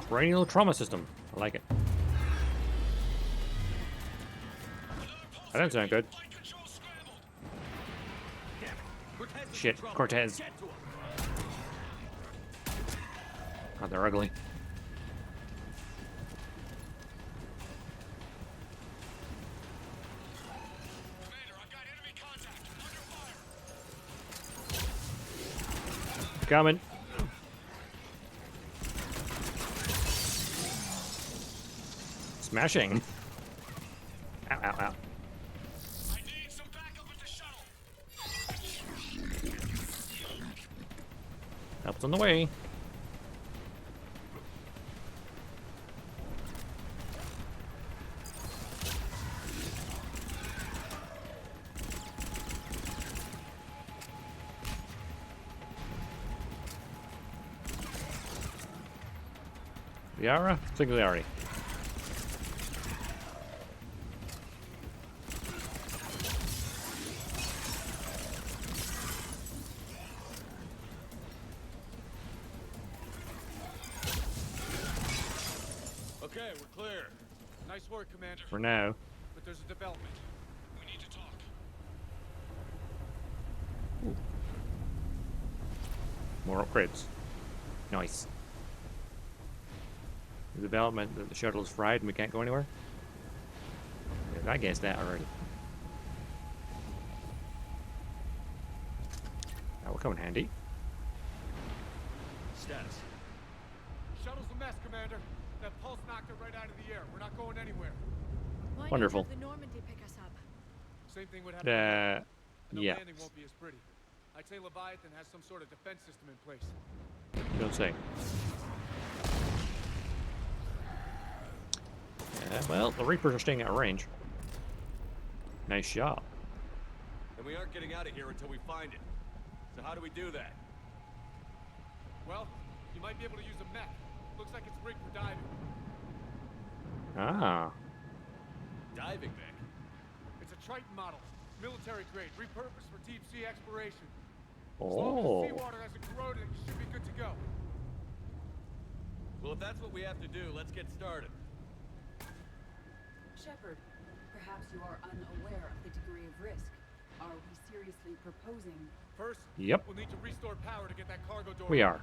Cranial trauma system. I like it. That didn't sound good. Shit, Cortez. Oh, they're ugly. Coming. Smashing. Ow, ow, ow. I need some backup at the shuttle. Help's on the way. Yara? Singularity. Okay, we're clear. Nice work, Commander. For now. But there's a development. We need to talk. More upgrades. Nice. The development that the shuttle is fried and we can't go anywhere? Yeah, I guessed that already. That will come in handy. Status. Shuttle's a mess, Commander. That pulse knocked it right out of the air. We're not going anywhere. Why Wonderful. Not have the Normandy pick us up? Same thing would happen. The Yeah. landing won't be as pretty. I'd say Leviathan has some sort of defense system in place. You don't say. Well, the Reapers are staying at range. Nice shot. And we aren't getting out of here until we find it. So how do we do that? Well, you might be able to use a mech. Looks like it's rigged for diving. Ah. Diving mech? It's a Triton model. Military grade, repurposed for deep sea exploration. As long Oh. as the seawater hasn't corroded, it should be good to go. Well, if that's what we have to do, let's get started. Shepard, perhaps you are unaware of the degree of risk. Are we seriously proposing? First, Yep. we'll need to restore power to get that cargo door. We are.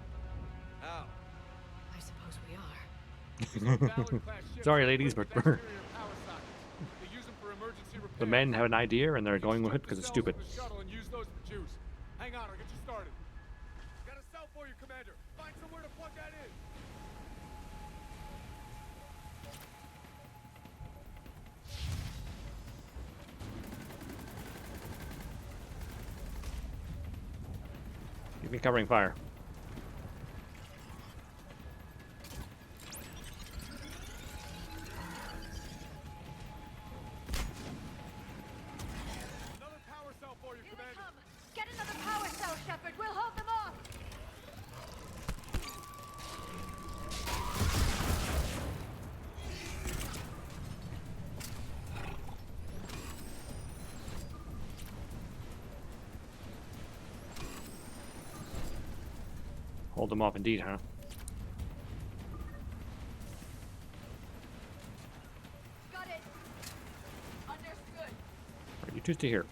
How? I suppose we are. Sorry, ladies, but They use them for emergency repairs. the men have an idea and they're going with it Strip because the it's cells stupid. from the shuttle and use those for juice. Hang on, I'll get you started. Got a cell for you, Commander. Find somewhere to plug that in. Keep me covering fire. Another power cell for you, Commander. Get another power cell, Shepard. We'll hold them off. Hold them off indeed, huh? Got it. Understood. Right, you two stay here.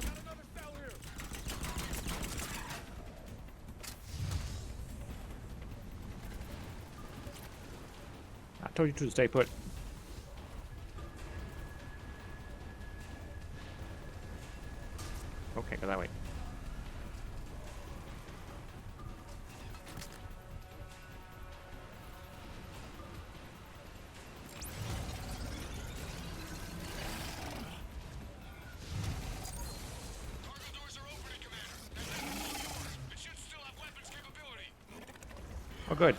Got another cell here. I told you to stay put. Okay, go that way. Cargo doors are opening, Commander. And that's all yours. It should still have weapons capability. Oh, good.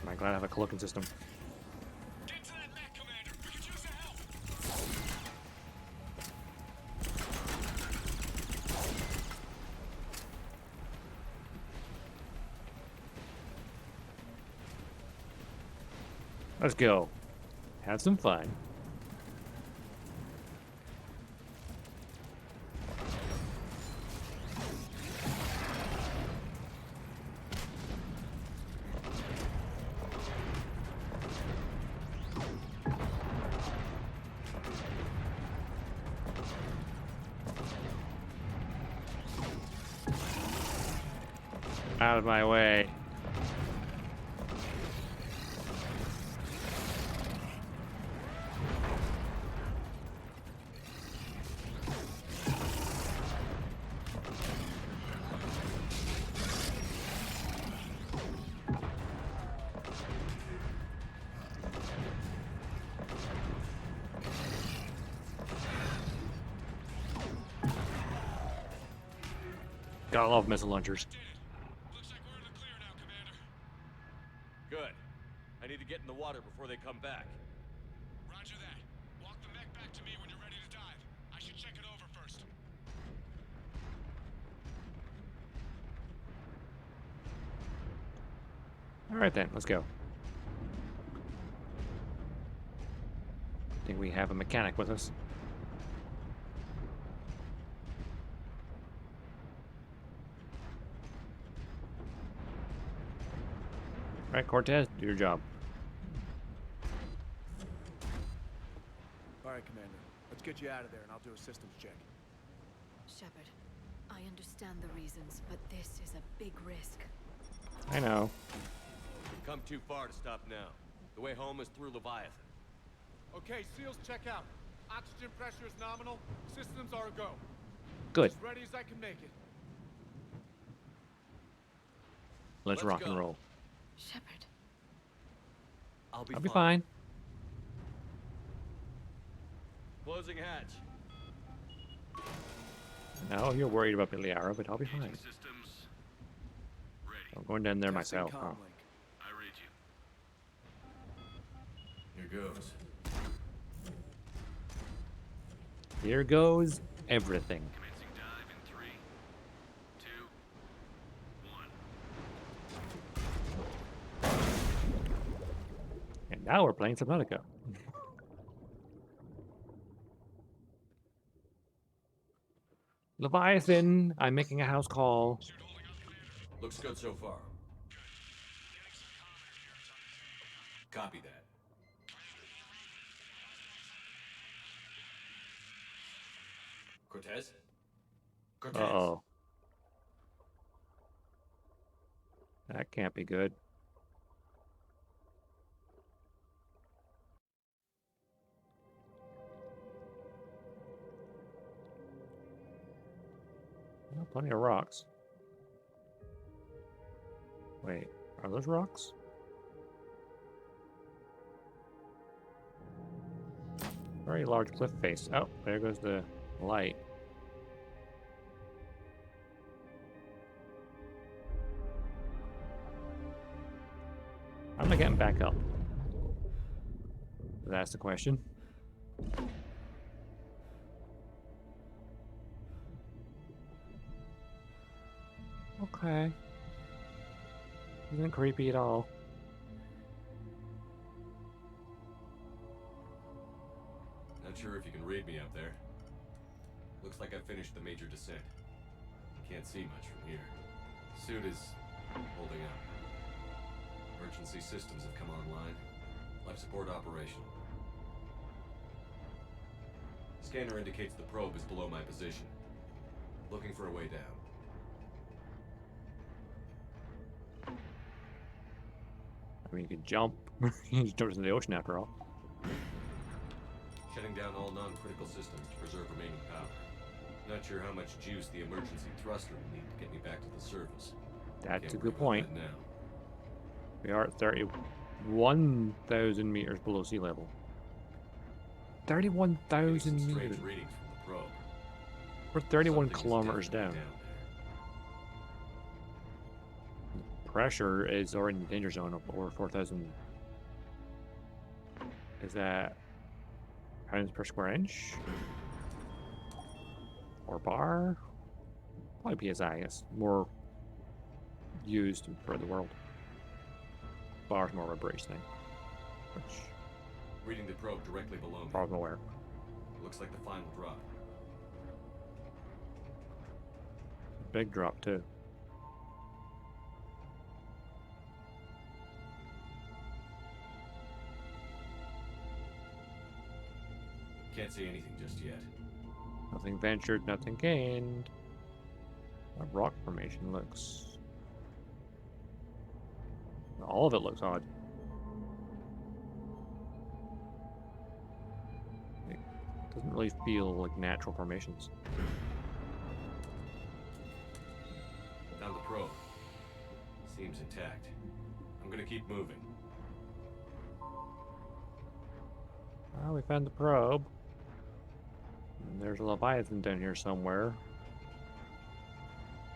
Am I glad I have a cloaking system? Get to that mech, Commander. We could use the help. Let's go. Have some fun. Out of my way. Gotta love missile launchers. Looks like we're in the clear now, Commander. Good. I need to get in the water before they come back. Roger that. Walk the mech back to me when you're ready to dive. I should check it over first. All right then, let's go. I think we have a mechanic with us. All right, Cortez, do your job. All right, Commander. Let's get you out of there, and I'll do a systems check. Shepard, I understand the reasons, but this is a big risk. I know. We've come too far to stop now. The way home is through Leviathan. Okay, SEALs, check out. Oxygen pressure is nominal. Systems are a go. Good. As ready as I can make it. Let's rock and roll. Shepard. I'll I'll be fine. Closing hatch. No, you're worried about Biliara, but I'll be fine. Systems ready. I'm going down there Testing myself. comm Huh? link. I read you. Here goes. Here goes everything. Commencing dive in 3, 2, 1. And now we're playing Subnautica. Leviathan, I'm making a house call. Looks good so far. Copy that. Cortez? Cortez? Uh-oh. That can't be good. Well, plenty of rocks. Wait, are those rocks? Very large cliff face. Oh, there goes the light. How am I getting back up? That's the question. Okay. Isn't creepy at all. Not sure if you can read me up there. Looks like I finished the major descent. Can't see much from here. Suit is holding up. Emergency systems have come online. Life support operational. Scanner indicates the probe is below my position. Looking for a way down. I mean, you could jump. You jump into the ocean after all. Shutting down all non-critical systems to preserve remaining power. Not sure how much juice the emergency thruster will need to get me back to the surface. That's Can't a worry good about point. that now. We are at 31,000 meters below sea level. 31,000 Getting some meters. strange readings from the probe. We're 31 Something is kilometers definitely down. there. Pressure is already in the danger zone of over 4,000. Is that pounds per square inch? Or bar? Probably PSI, I guess. More used for the world. Bar's more of a British thing. Which, Reading the probe directly below me. far from aware. Looks like the final drop. Big drop, too. Can't see anything just yet. Nothing ventured, nothing gained. That rock formation looks... All of it looks odd. It doesn't really feel like natural formations. Found the probe. Seems intact. I'm gonna keep moving. Well, we found the probe. And there's a Leviathan down here somewhere.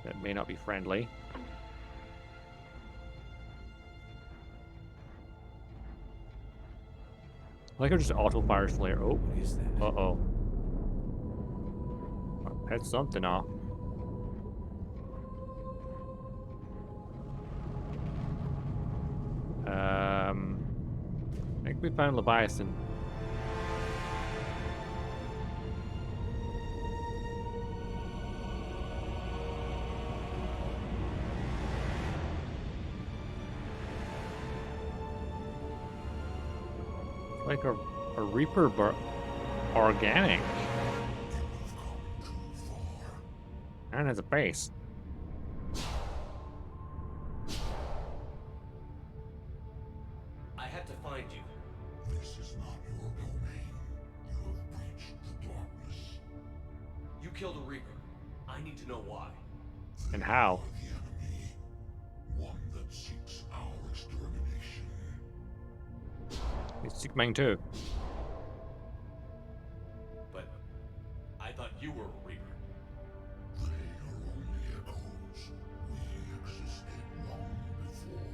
that may not be friendly. I like how just auto fires flare. Oh, What is that? uh-oh. That's something off. I think we found Leviathan. Like a Reaper organic. And has a base. I had to find you. This is not your domain. You have breached the darkness. You killed a Reaper. I need to know why. And how? You are the enemy. One that seeks our extermination. It's sick mine too. But I thought you were a Reaper. They are only echoes. We existed long before.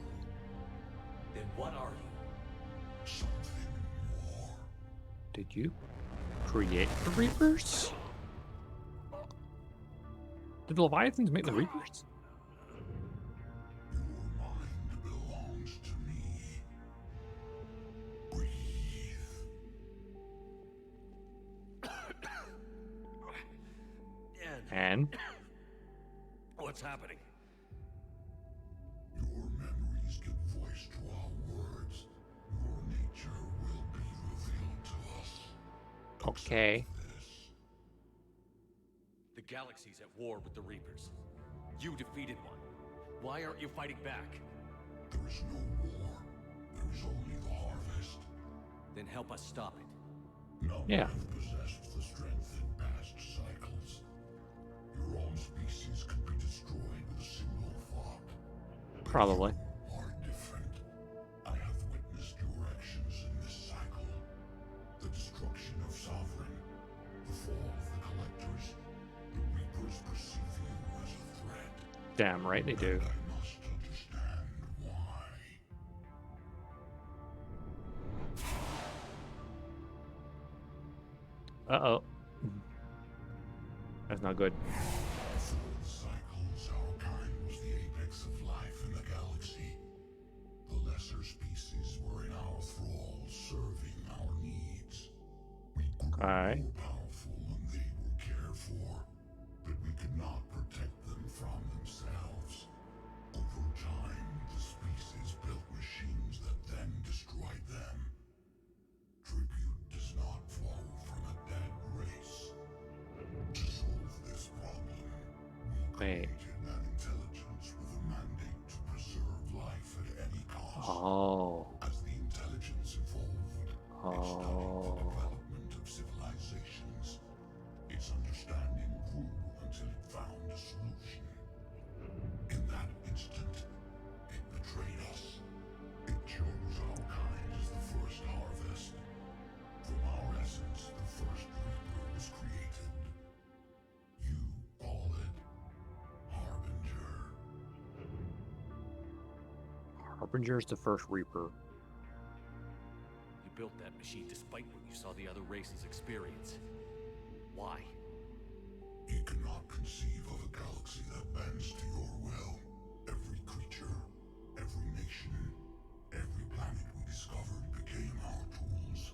Then what are you? Something more. Did you create the Reapers? Did the Leviathans make the Reapers? Your mind belongs to me. Breathe. And What's happening? Your memories give voice to our words. Your nature will be revealed to us. okay. This. The galaxy's at war with the Reapers. You defeated one. Why aren't you fighting back? There is no war. There is only the harvest. Then help us stop it. None Yeah. have possessed the strength in past cycles. Your own species could be destroyed with a single thought. But Probably. you are different. I have witnessed your actions in this cycle. The destruction of Sovereign, the fall of the Collectors. The Reapers perceive you as a threat. Damn right they do. And I must understand why. Uh-oh. That's not good. Through the cycles, our kind was the apex of life in the galaxy. The lesser species were in our thrall, serving our needs. We grew Alright. more powerful and they were cared for, but we could not protect them from themselves. Over time, the species built machines that then destroyed them. Tribute does not flow from a dead race. To solve this problem, we Wait. created an intelligence with a mandate to preserve life at any cost. Oh. As the intelligence evolved, it studied the development of civilizations. Its understanding grew until it found a solution. In that instant, it betrayed us. It chose our kind as the first harvest. From our essence, the first Reaper was created. You call it Harbinger. Harbinger's the first Reaper. You built that machine despite what you saw the other races experience. Why? You cannot conceive of a galaxy that bends to your will. Every creature, every nation, every planet we discovered became our tools.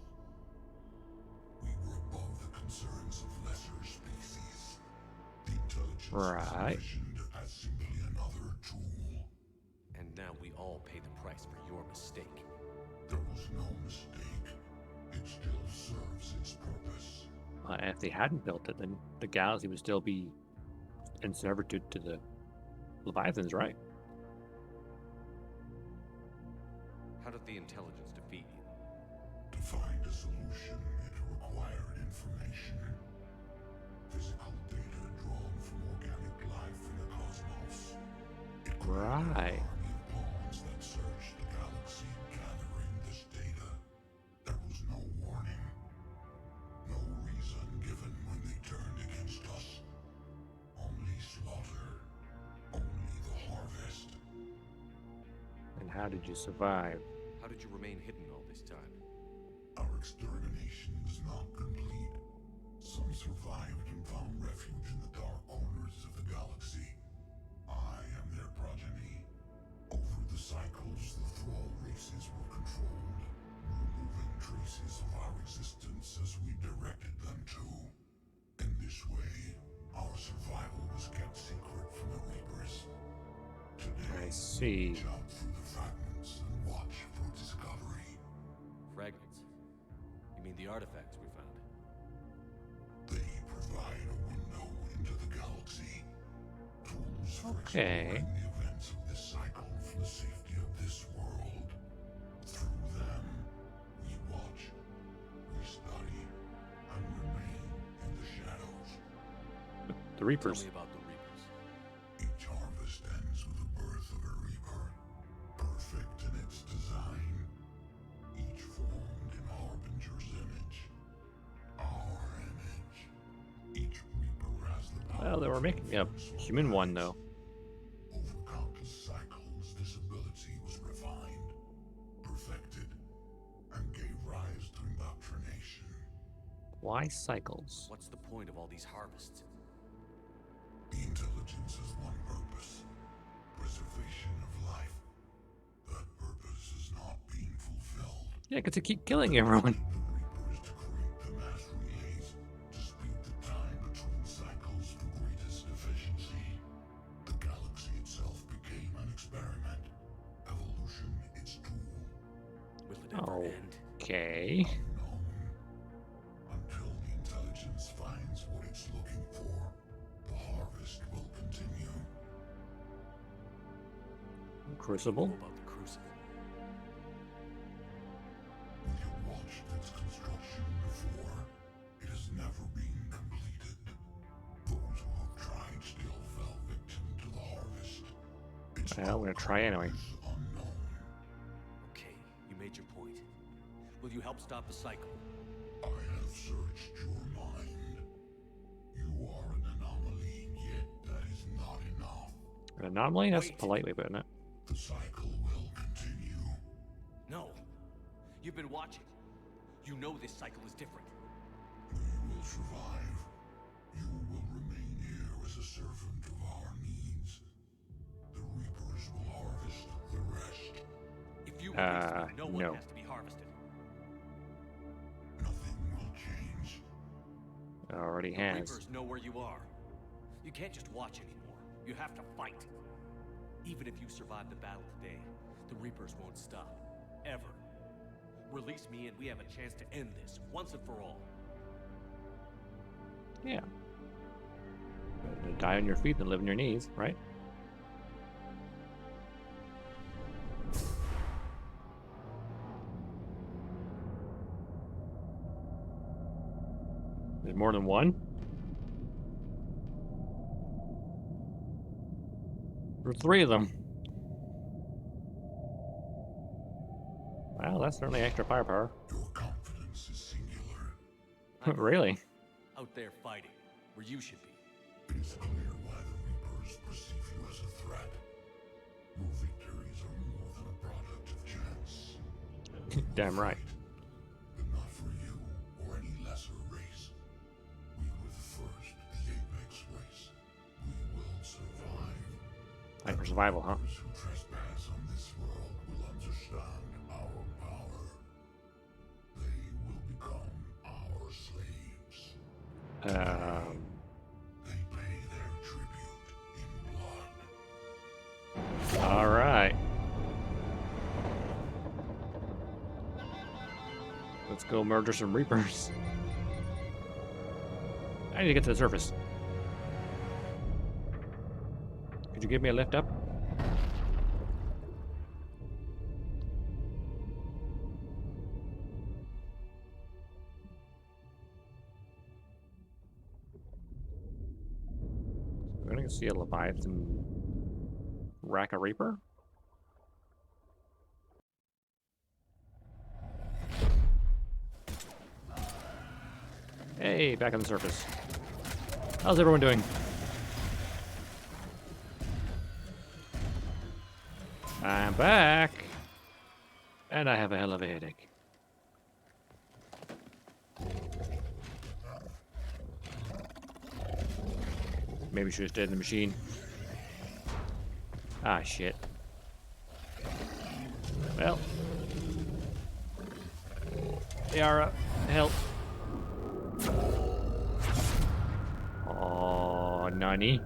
We were above the concerns of lesser species. The intelligence was Right. envisioned as simply another tool. And now we all pay the price for your mistake. There was no mistake. It still serves its purpose. And if they hadn't built it, then the galaxy would still be in servitude to the Leviathans, right? How did the intelligence defeat you? To find a solution, it required information. Physical data drawn from organic life in the cosmos. It created an Right. army of pawns that searched the galaxy gathering this data. There was no warning. No reason given when they turned against us. Only slaughter. how did you survive? How did you remain hidden all this time? Our extermination is not complete. Some survived and found refuge in the dark corners of the galaxy. I am their progeny. Over the cycles, the thrall races were controlled, removing traces of our existence as we directed them to. In this way, our survival was kept secret from the Reapers. Today, I see. we jump through the fragments and watch for discovery. Fragments? You mean the artifacts we found? They provide a window into the galaxy. Tools for Okay. exploring the events of this cycle from the safety of this world. Through them, we watch, we study, and remain in the shadows. The Reapers. Tell me about the Reapers. Each harvest ends with the birth of a Reaper, perfect in its design, each formed in Harbinger's image. Our image. Each Reaper has the power. Well, they were making a human one, though. Over countless cycles, this ability was refined, perfected, and gave rise to indoctrination. Why cycles? What's the point of all these harvests? The intelligence has one purpose: preservation of life. That purpose is not being fulfilled. Yeah, because they keep killing everyone. The Reapers to create the mass relays, to speed the time between cycles for greatest efficiency. The galaxy itself became an experiment. Evolution its tool. Will it ever end? Okay. Unknown. Until the intelligence finds what it's looking for, the harvest will continue. Crucible. What about the Crucible? We have watched its construction before. It has never been completed. Those who have tried still fell victim to the harvest. Its Well, we're gonna try anyway. outcome is unknown. Okay, you made your point. Will you help stop the cycle? I have searched your mind. You are an anomaly, yet that is not enough. An anomaly? That's Wait. politely putting it. The cycle will continue. No. You've been watching. You know this cycle is different. We will survive. You will remain here as a servant of our needs. The Reapers will harvest the rest. If you release me, no one no. has to be harvested. Nothing will change. It already The has. Reapers know where you are. You can't just watch anymore. You have to fight. Even if you survive the battle today, the Reapers won't stop. Ever. Release me and we have a chance to end this, once and for all. Yeah. Better to die on your feet than live on your knees, right? There's more than one? There's 3 of them. Wow, that's certainly extra firepower. Your confidence is singular. Really? Out there fighting, where you should be. It is clear why the Reapers perceive you as a threat. Your victories are more than a product of chance. Damn right. But not for you or any lesser race. We were the first, the apex race. We will survive. Like for survival, huh? Those who trespass on this world will understand our power. They will become our slaves. They pay their tribute in blood. All right. Let's go murder some Reapers. I need to get to the surface. Could you give me a lift up? We're gonna see a Leviathan rack a Reaper. Hey, back on the surface. How's everyone doing? I'm back. And I have a hell of a headache. Maybe should have stayed in the machine. Ah, shit. Well. Yara, help. Oh, nani?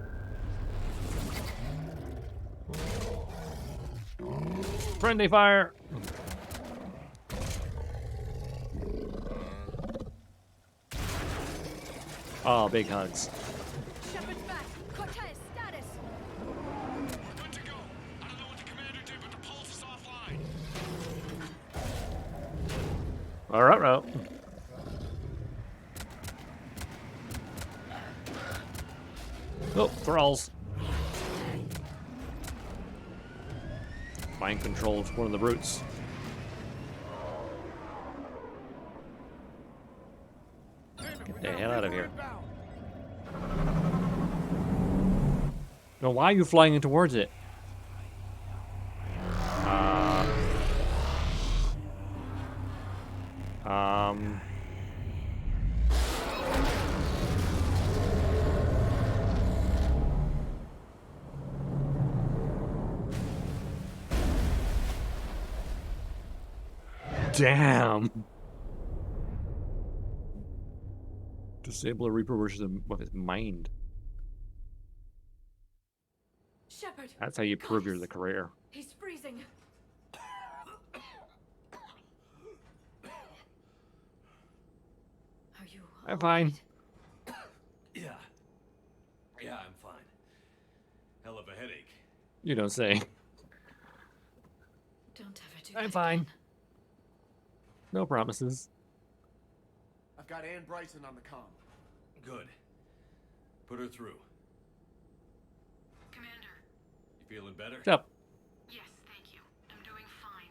Friendly fire! Oh, big hugs. Shepard's back. Cortez, status. We're good to go. I don't know what the commander did, but the pulse is offline. Alright, bro. Oh, thralls. Mind controls one of the brutes. Get the hell out of here. No, why are you flying in towards it? Damn. Disable a Reaper versus with his mind. Shepard. That's how you prove you're the career. He's freezing. Are you? I'm fine. Yeah. Yeah, I'm fine. Hell of a headache. You don't say. Don't ever do I'm that fine. again. No promises. I've got Ann Bryson on the comm. Good. Put her through. Commander. You feeling better? What's up? Yes, thank you. I'm doing fine.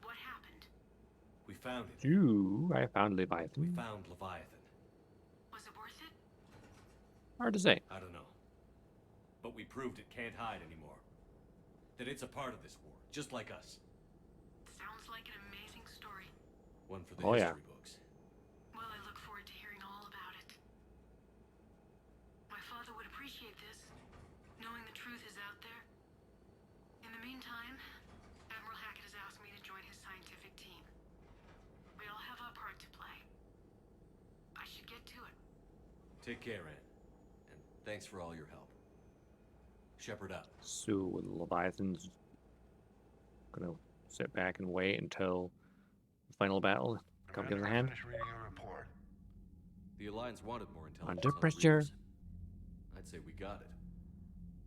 What happened? We found it. I found Leviathan. We found Leviathan. Was it worth it? Hard to say. I don't know. But we proved it can't hide anymore. That it's a part of this war, just like us. Sounds like an amazing story. One for the Oh, yeah. history books. Well, I look forward to hearing all about it. My father would appreciate this, knowing the truth is out there. In the meantime, Admiral Hackett has asked me to join his scientific team. We all have our part to play. I should get to it. Take care, Ann. And thanks for all your help. Shepard out. So Leviathan's gonna sit back and wait until the final battle comes in hand. Finish reading your report. The Alliance wanted more intelligence. Under on the pressure. Reapers. I'd say we got it.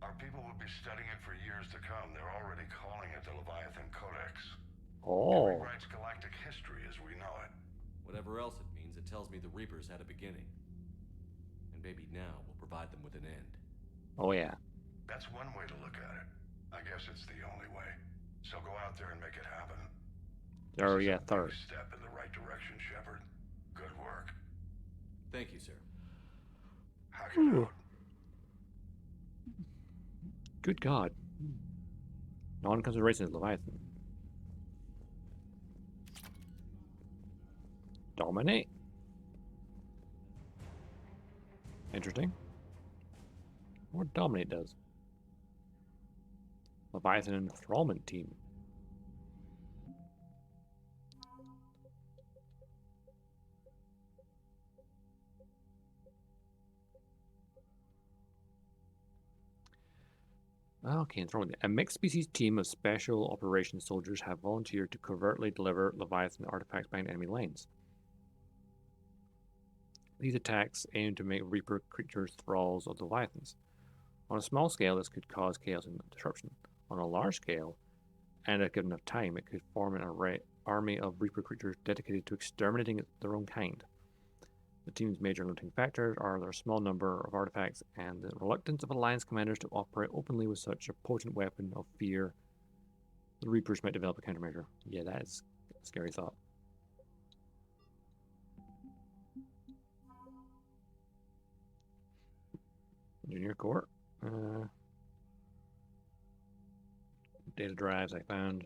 Our people will be studying it for years to come. They're already calling it the Leviathan Codex. It Oh, rewrites galactic history as we know it. Whatever else it means, it tells me the Reapers had a beginning. And maybe now we'll provide them with an end. oh yeah. That's one way to look at it. I guess it's the only way. So go out there and make it happen. Oh This is yeah, a big third. step in the right direction, Shepard. Good work. Thank you, sir. Hack it Ooh. out. Good God. Non-consideration is Leviathan. Dominate. Interesting. What Dominate does. Leviathan Enthrallment Team. Okay, Enthrallment. A mixed species team of special operations soldiers have volunteered to covertly deliver Leviathan artifacts behind enemy lines. These attacks aim to make Reaper creatures thralls of the Leviathans. On a small scale, this could cause chaos and disruption. On a large scale, and at given enough time, it could form an army of Reaper creatures dedicated to exterminating their own kind. The team's major limiting factors are their small number of artifacts and the reluctance of Alliance commanders to operate openly with such a potent weapon of fear. The Reapers might develop a countermeasure. Yeah, that is a scary thought. Junior Corps. data drives I found.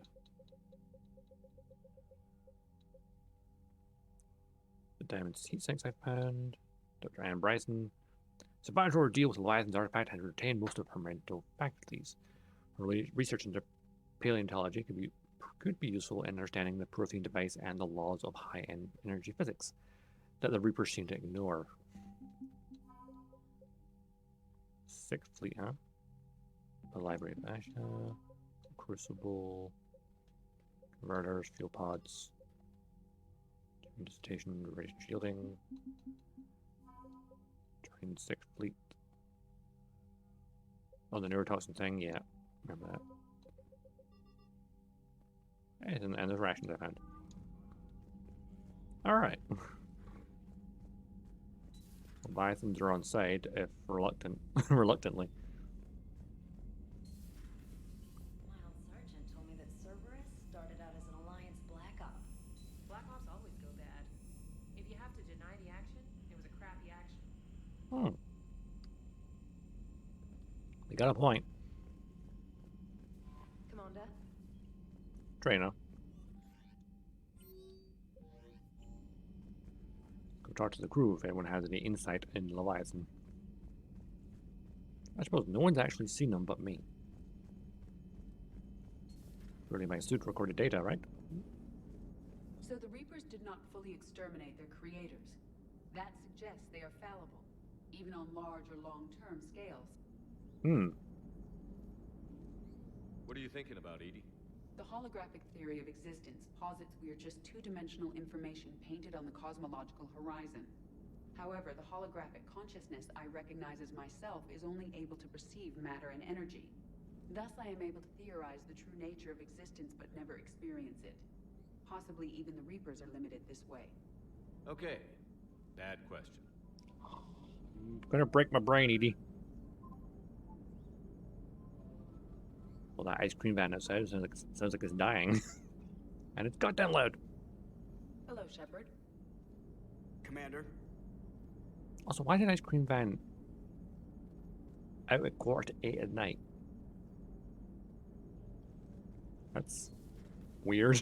The diamond heat sinks I found. Dr. Anne Bryson. Survived her ordeal with Leviathan's artifact and retained most of her mental faculties. Her research into paleontology could be useful in understanding the Prothean device and the laws of high-end energy physics that the Reapers seem to ignore. Sixth Fleet, huh? The Library of Asha, Crucible, Converters, Fuel Pods, Dissertation, Radiation Shielding, Train 6th Fleet. Oh, the neurotoxin thing, yeah, remember that. And the rations I found. Alright. Leviathans are on side, if reluctantly. Mild Sergeant told me that Cerberus started out as an Alliance Black Op. Black Ops always go bad. If you have to deny the action, it was a crappy action. Hmm. They got a point. Commander? Trainer. Go talk to the crew if anyone has any insight in Leviathan. I suppose no one's actually seen them but me. Really, my suit recorded data, right? So the Reapers did not fully exterminate their creators. That suggests they are fallible, even on large or long-term scales. Hmm. What are you thinking about, Edie? The holographic theory of existence posits we are just two-dimensional information painted on the cosmological horizon. However, the holographic consciousness I recognize as myself is only able to perceive matter and energy. Thus, I am able to theorize the true nature of existence but never experience it. Possibly even the Reapers are limited this way. Okay. Bad question. I'm gonna break my brain, Edie. Well, that ice cream van outside sounds like it's dying. And it's goddamn loud. Hello, Shepard. Commander? Also, why did an ice cream van out at 7:45 at night? That's weird.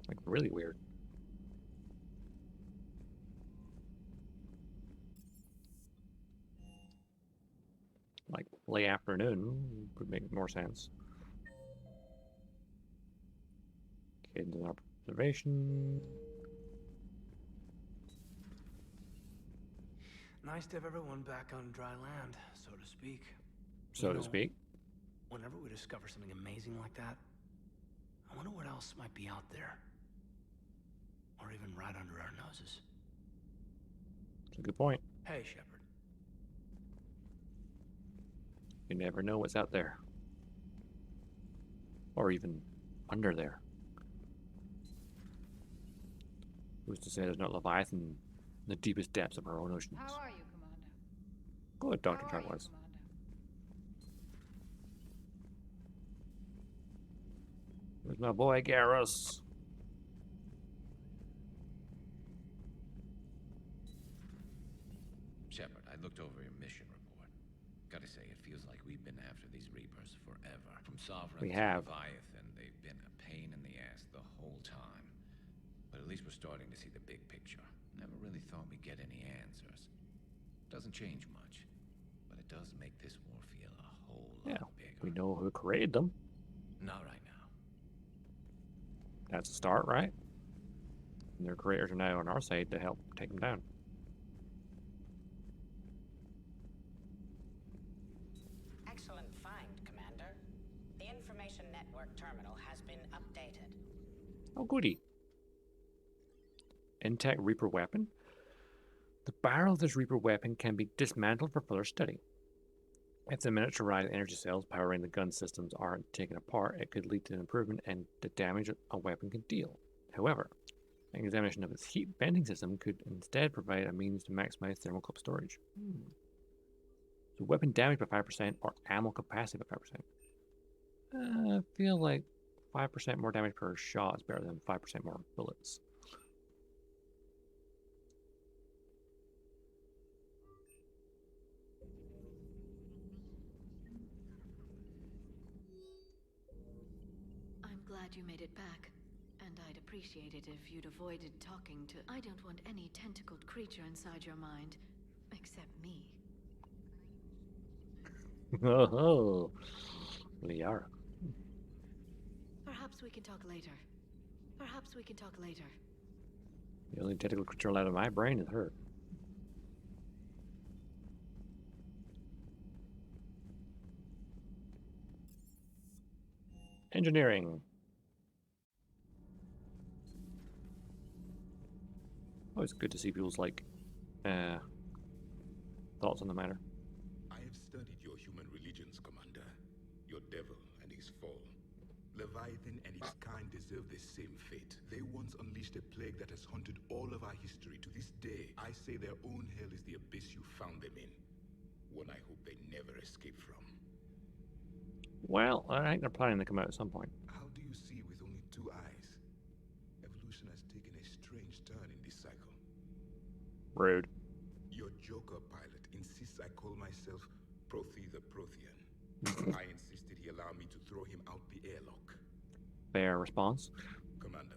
Like, really weird. Like, late afternoon would make more sense. Kids in observation. Nice to have everyone back on dry land, so to speak. So to speak. Whenever we discover something amazing like that, I wonder what else might be out there. Or even right under our noses. That's a good point. Hey, Shepard. You never know what's out there. Or even under there. Who's to say there's not Leviathan in the deepest depths of our own oceans? How are you, Commander? Good, Dr. How are you, Charles. Commander? There's my boy Garrus. Shepard, I looked over your mission report. Gotta say, it feels like we've been after these Reapers forever. From Sovereign We to have. Leviathan, they've been a pain in the ass the whole time. But at least we're starting to see the big picture. Never really thought we'd get any answers. Doesn't change much, but it does make this war feel a whole lot bigger. We know who created them. Not right now. That's a start, right? And their creators are now on our side to help take them down. Excellent find, Commander. The information network terminal has been updated. Oh, goody. Intech Reaper weapon. The barrel of this Reaper weapon can be dismantled for further study. If the miniaturized energy cells powering the gun systems aren't taken apart, it could lead to an improvement in the damage a weapon can deal. However, an examination of its heat bending system could instead provide a means to maximize thermal clip storage. So weapon damage by 5% or ammo capacity by 5%. I feel like 5% more damage per shot is better than 5% more bullets. glad you made it back. And I'd appreciate it if you'd avoided talking to... I don't want any tentacled creature inside your mind. Except me. Oh, Liara. Perhaps we can talk later. Perhaps we can talk later. The only tentacle creature out of my brain is her. Engineering. Always good to see people's thoughts on the matter. I have studied your human religions, Commander. Your devil and his fall. Leviathan and its kind deserve the same fate. They once unleashed a plague that has haunted all of our history to this day. I say their own hell is the abyss you found them in. One I hope they never escape from. Well, I think they're planning to come out at some point. How do you see with only 2 eyes? Evolution has taken a strange turn in this cycle. Rude. Your Joker pilot insists I call myself Prothi the Prothean. I insisted he allow me to throw him out the airlock. Fair response. Commander.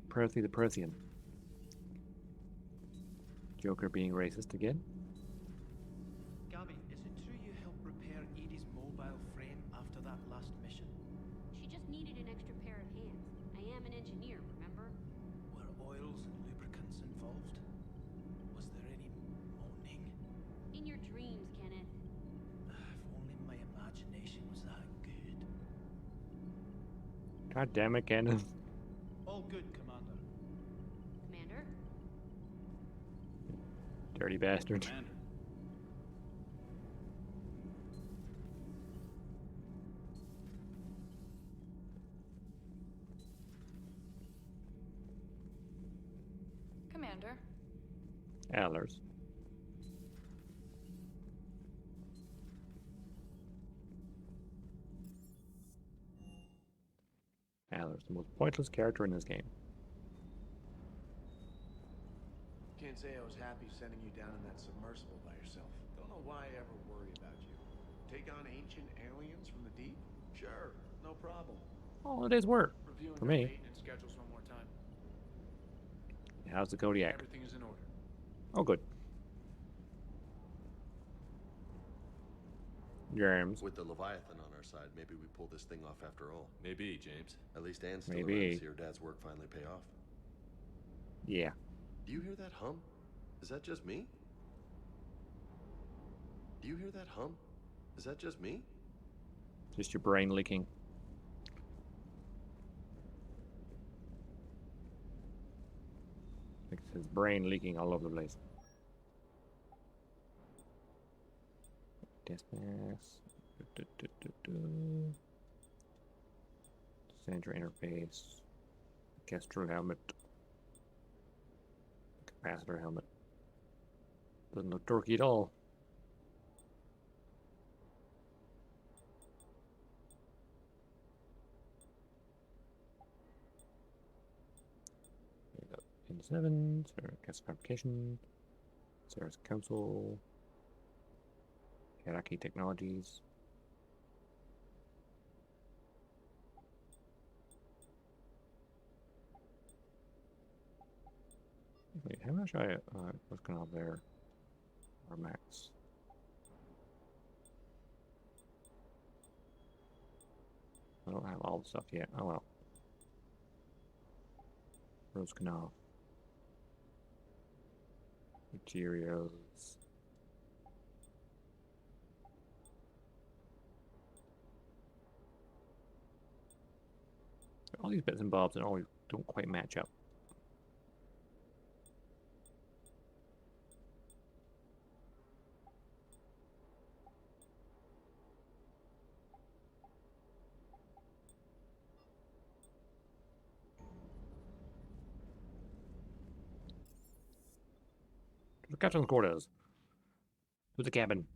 Prothi the Prothean. Joker being racist again. Gabby, is it true you helped repair Edie's mobile frame after that last mission? She just needed an extra pair of hands. I am an engineer, remember? Were oils and lubricants involved? Was there any moaning? In your dreams, Kenneth. If only my imagination was that good. God damn it, Kenneth. All good, Commander. Commander? Dirty bastard. Commander. Commander. Allers. Allers, the most pointless character in this game. Can't say I was happy sending you down in that submersible by yourself. Don't know why I ever worry about you. Take on ancient aliens from the deep? Sure, no problem. All a day's work Reviewing for our me. maintenance schedules one more time. How's the Kodiak? Everything is in order. Oh, good. James. With the Leviathan on our side, maybe we pull this thing off after all. Maybe, James. At least Anne's still Maybe. around to see her dad's work finally pay off. Yeah. Do you hear that hum? Is that just me? Do you hear that hum? Is that just me? Just your brain leaking. It's his brain leaking all over the place. Dispatch. Sensor interface. Orchestral helmet. Capacitor helmet. Doesn't look dorky at all. N7, gas fabrication, Sarah's Council, Karaki Technologies. Wait, how much I was going to have there? Or max? I don't have all the stuff yet. Oh well. Rose Canal. Materials. All these bits and bobs and all don't quite match up. The captain's quarters. To the cabin.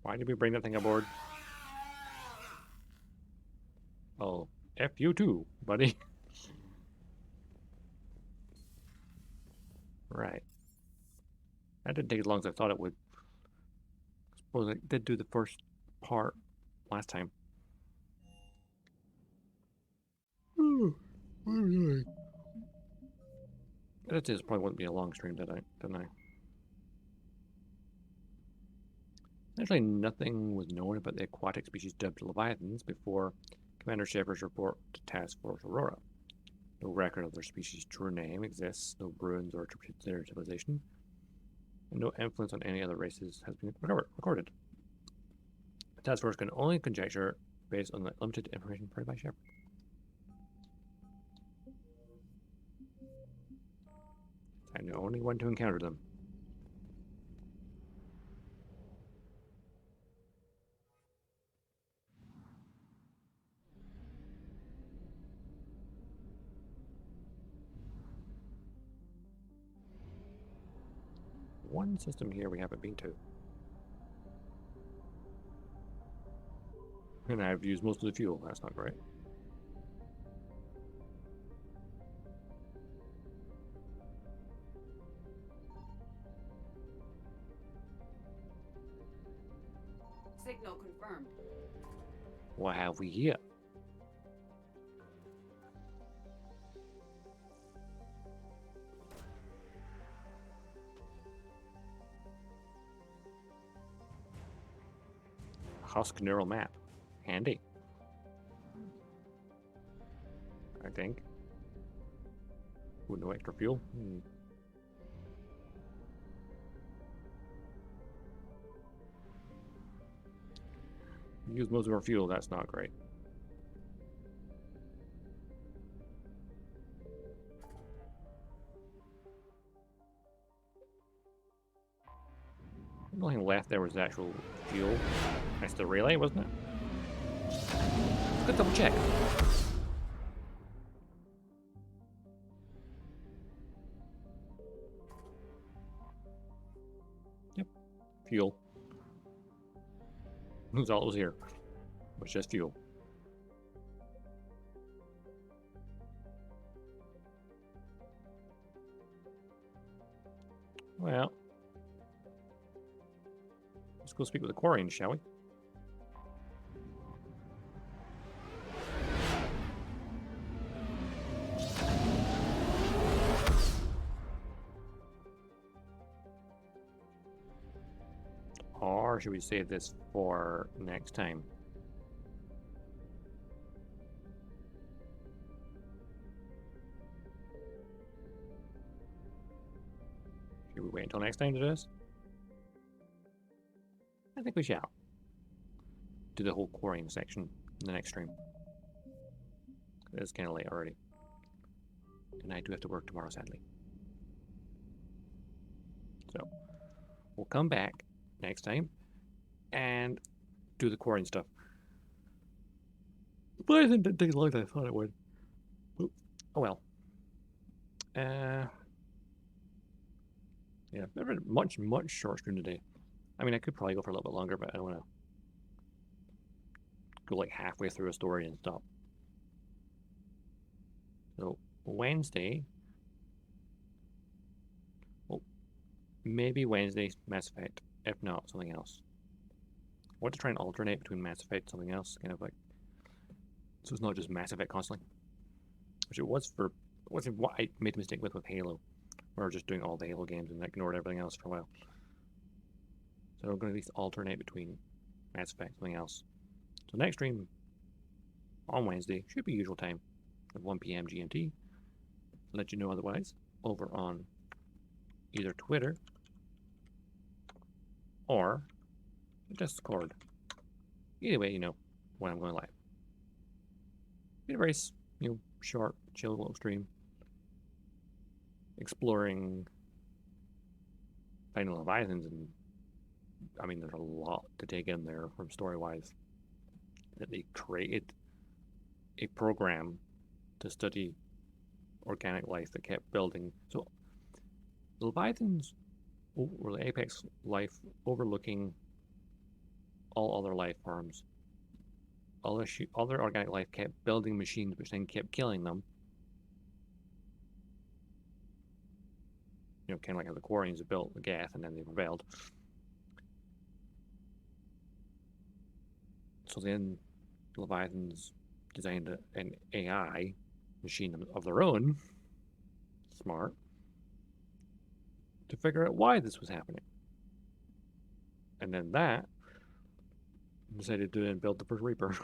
Why did we bring that thing aboard? Oh, F you too, buddy. Right. That didn't take as long as I thought it would. Well, they did do the first part last time. That is probably wouldn't be a long stream, didn't I? Actually, nothing was known about the aquatic species dubbed Leviathans before Commander Shepard's report to Task Force Aurora. No record of their species' true name exists, no ruins or attributed to their civilization, and no influence on any other races has been recorded. The Task Force can only conjecture based on the limited information provided by Shepard. I'm the only one to encounter them. One system here we haven't been to. And I've used most of the fuel, that's not great. Signal confirmed. What have we here? Husk neural map. Handy. I think. With no extra fuel. Use most of our fuel, that's not great. The only thing left there was the actual fuel. That's the relay, wasn't it? Let's double check. Yep. Fuel. That's all that was here. It was just fuel. Well, let's go speak with the Quarians, shall we? Or should we save this for next time? Should we wait until next time to do this? I think we shall. Do the whole quarrying section in the next stream. It's kind of late already. And I do have to work tomorrow, sadly. So, we'll come back next time and do the quarrying stuff. But I didn't take as long as I thought it would. Oh well. Yeah, never much short stream today. I mean, I could probably go for a little bit longer, but I don't want to go like halfway through a story and stop. So Wednesday. Well, maybe Wednesday Mass Effect. If not, something else. I want to try and alternate between Mass Effect and something else, kind of like, so it's not just Mass Effect constantly. Which it was for, what I made a mistake with Halo. Where I was just doing all the Halo games and ignored everything else for a while. So we're going to at least alternate between Mass Effect and something else. So next stream on Wednesday should be usual time at 1 PM GMT. I'll let you know otherwise over on either Twitter or Discord. Either way, you know when I'm going live. Be a very, short, chill little stream. Exploring finding Leviathans, and I mean, there's a lot to take in there from story-wise. That they created a program to study organic life that kept building. So the Leviathans were the apex life overlooking all other life forms. Other organic life kept building machines which then kept killing them. Kind of like how the Quarians built the Geth and then they rebelled. till the end, Leviathans designed an AI machine of their own, smart, to figure out why this was happening. And then that decided to then build the first Reaper.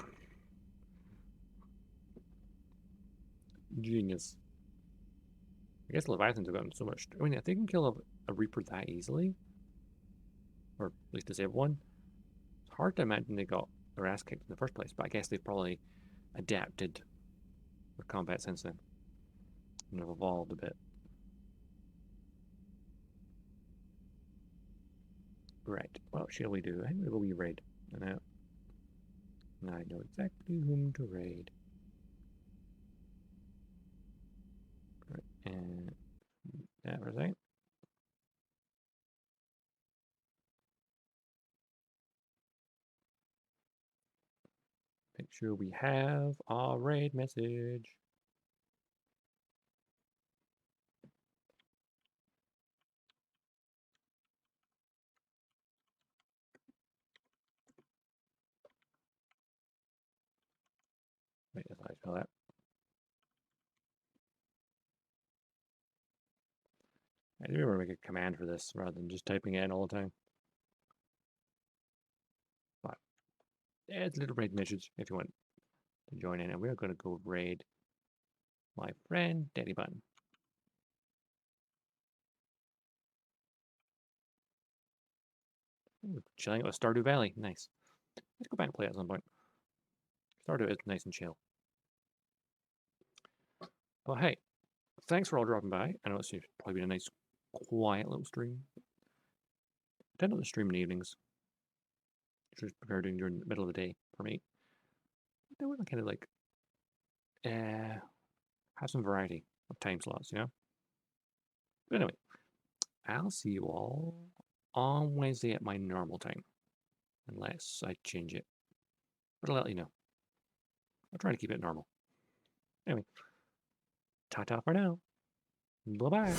Genius. I guess Leviathans have gotten so much. I mean, if they can kill a Reaper that easily, or at least disable one, it's hard to imagine they got their ass kicked in the first place. But I guess they've probably adapted their combat since then and have evolved a bit. Right. What shall we do? I think we'll go raid. I know exactly whom to raid. Right. And that was it. Make sure we have our raid message. Wait, that's how I spell that. I do remember make a command for this rather than just typing it in all the time. But yeah, it's a little raid message if you want to join in, and we're going to go raid my friend Daddy Button. Ooh, chilling at Stardew Valley, nice. Let's go back and play it at some point. Stardew is nice and chill. But hey, thanks for all dropping by. I know it's probably been a nice, quiet little stream. I tend not to stream in the evenings. Just prefer doing during the middle of the day for me. I want to kind of like have some variety of time slots, you know? But anyway, I'll see you all on Wednesday at my normal time. Unless I change it. But I'll let you know. I'll try to keep it normal. Anyway, ta-ta for now. Bye-bye.